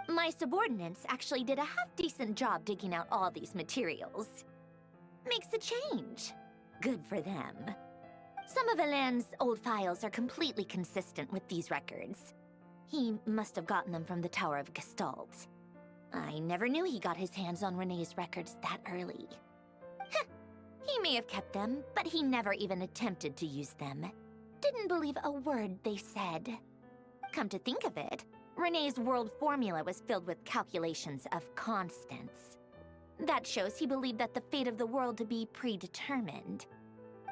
My subordinates actually did a half-decent job digging out all these materials. Makes a change. Good for them. Some of Elen's old files are completely consistent with these records. He must have gotten them from the Tower of Gestalt. I never knew he got his hands on Renee's records that early. Heh, he may have kept them, but he never even attempted to use them. Didn't believe a word they said. Come to think of it, Renee's world formula was filled with calculations of constants. That shows he believed that the fate of the world to be predetermined.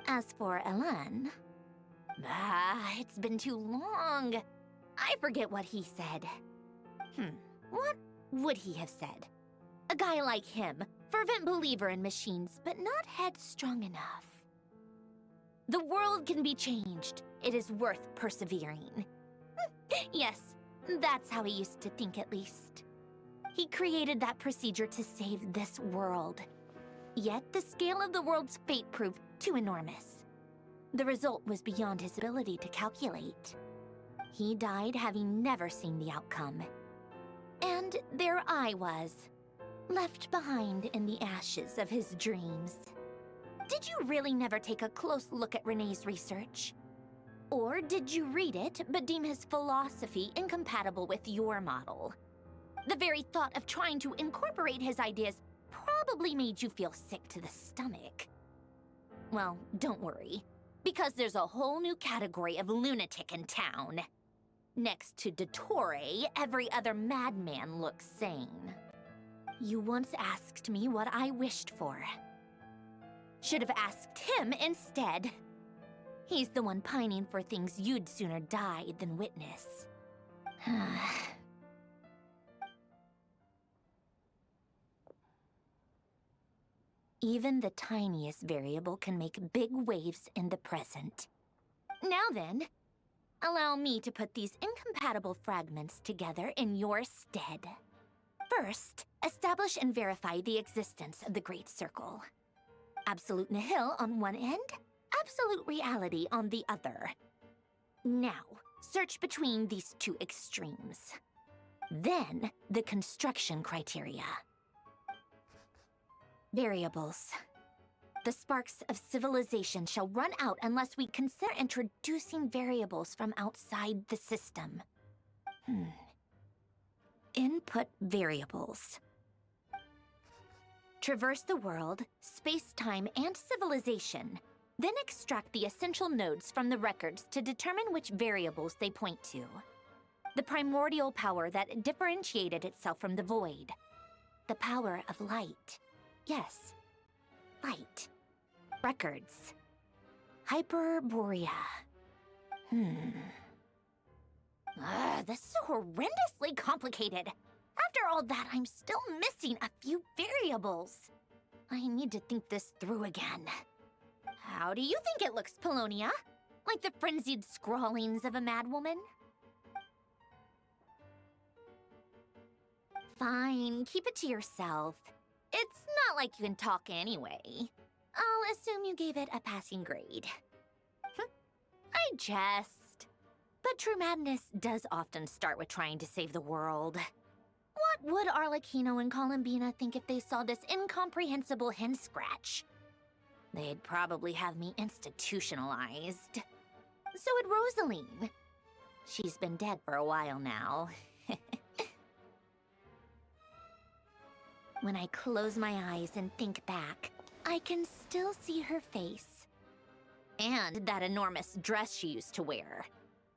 As for Elen... it's been too long. I forget what he said. What would he have said? A guy like him, fervent believer in machines, but not headstrong enough. The world can be changed. It is worth persevering. Yes, that's how he used to think at least. He created that procedure to save this world. Yet the scale of the world's fate proved too enormous. The result was beyond his ability to calculate. He died having never seen the outcome. And there I was, left behind in the ashes of his dreams. Did you really never take a close look at Renee's research? Or did you read it, but deem his philosophy incompatible with your model? The very thought of trying to incorporate his ideas probably made you feel sick to the stomach. Well, don't worry, because there's a whole new category of lunatic in town. Next to Dottore, every other madman looks sane. You once asked me what I wished for. Should have asked him instead. He's the one pining for things you'd sooner die than witness. Even the tiniest variable can make big waves in the present. Now then, allow me to put these incompatible fragments together in your stead. First, establish and verify the existence of the Great Circle. Absolute nihil on one end, absolute reality on the other. Now, search between these two extremes. Then, the construction criteria. Variables. The sparks of civilization shall run out unless we consider introducing variables from outside the system. Input variables. Traverse the world, space-time, and civilization. Then extract the essential nodes from the records to determine which variables they point to. The primordial power that differentiated itself from the void. The power of light. Yes, light. Records. Hyperborea. This is horrendously complicated. After all that, I'm still missing a few variables. I need to think this through again. How do you think it looks, Polonia? Like the frenzied scrawlings of a madwoman? Fine, keep it to yourself. It's not like you can talk anyway. I'll assume you gave it a passing grade. I jest. But true madness does often start with trying to save the world. What would Arlecchino and Columbina think if they saw this incomprehensible hen scratch? They'd probably have me institutionalized. So would Rosaline. She's been dead for a while now. When I close my eyes and think back, I can still see her face. And that enormous dress she used to wear.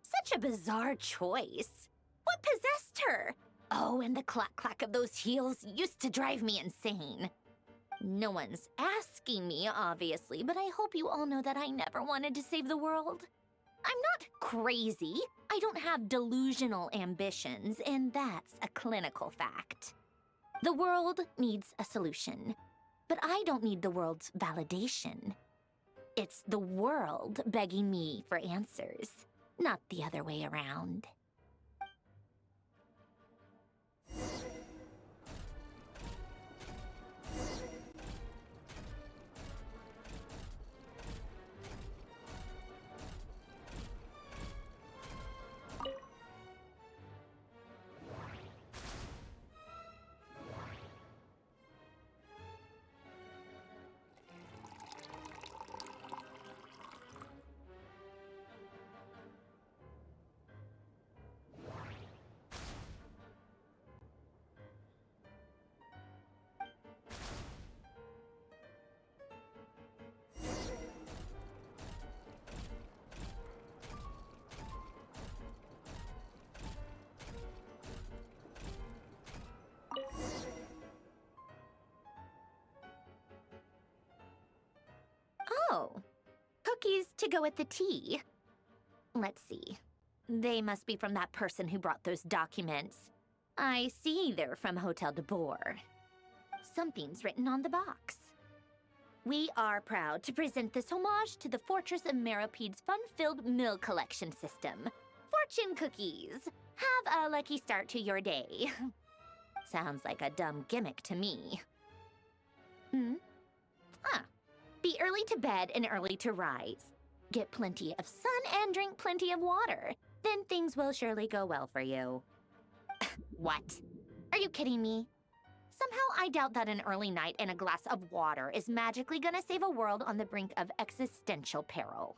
Such a bizarre choice. What possessed her? Oh, and the clack-clack of those heels used to drive me insane. No one's asking me, obviously, but I hope you all know that I never wanted to save the world. I'm not crazy. I don't have delusional ambitions, and that's a clinical fact. The world needs a solution, but I don't need the world's validation. It's the world begging me for answers, not the other way around. Oh, cookies to go with the tea. Let's see. They must be from that person who brought those documents. I see they're from Hotel de Boer. Something's written on the box. We are proud to present this homage to the Fortress of Meropede's fun-filled mill collection system. Fortune cookies! Have a lucky start to your day. Sounds like a dumb gimmick to me. Be early to bed and early to rise. Get plenty of sun and drink plenty of water. Then things will surely go well for you. What? Are you kidding me? Somehow I doubt that an early night and a glass of water is magically gonna save a world on the brink of existential peril.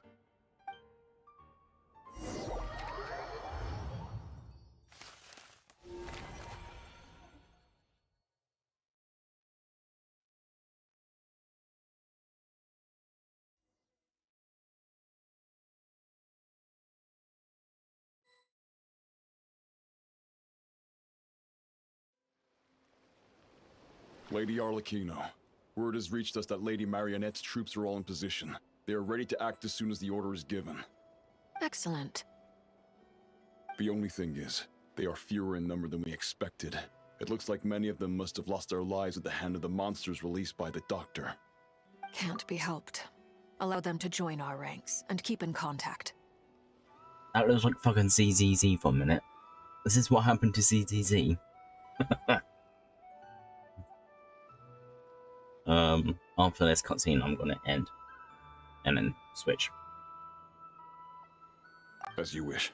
Lady Arlecchino, word has reached us that Lady Marionette's troops are all in position. They are ready to act as soon as the order is given. Excellent. The only thing is, they are fewer in number than we expected. It looks like many of them must have lost their lives at the hand of the monsters released by the Doctor. Can't be helped. Allow them to join our ranks and keep in contact. That looks like fucking ZZZ for a minute. This is what happened to ZZZ. After this cutscene, I'm gonna end and then switch. As you wish.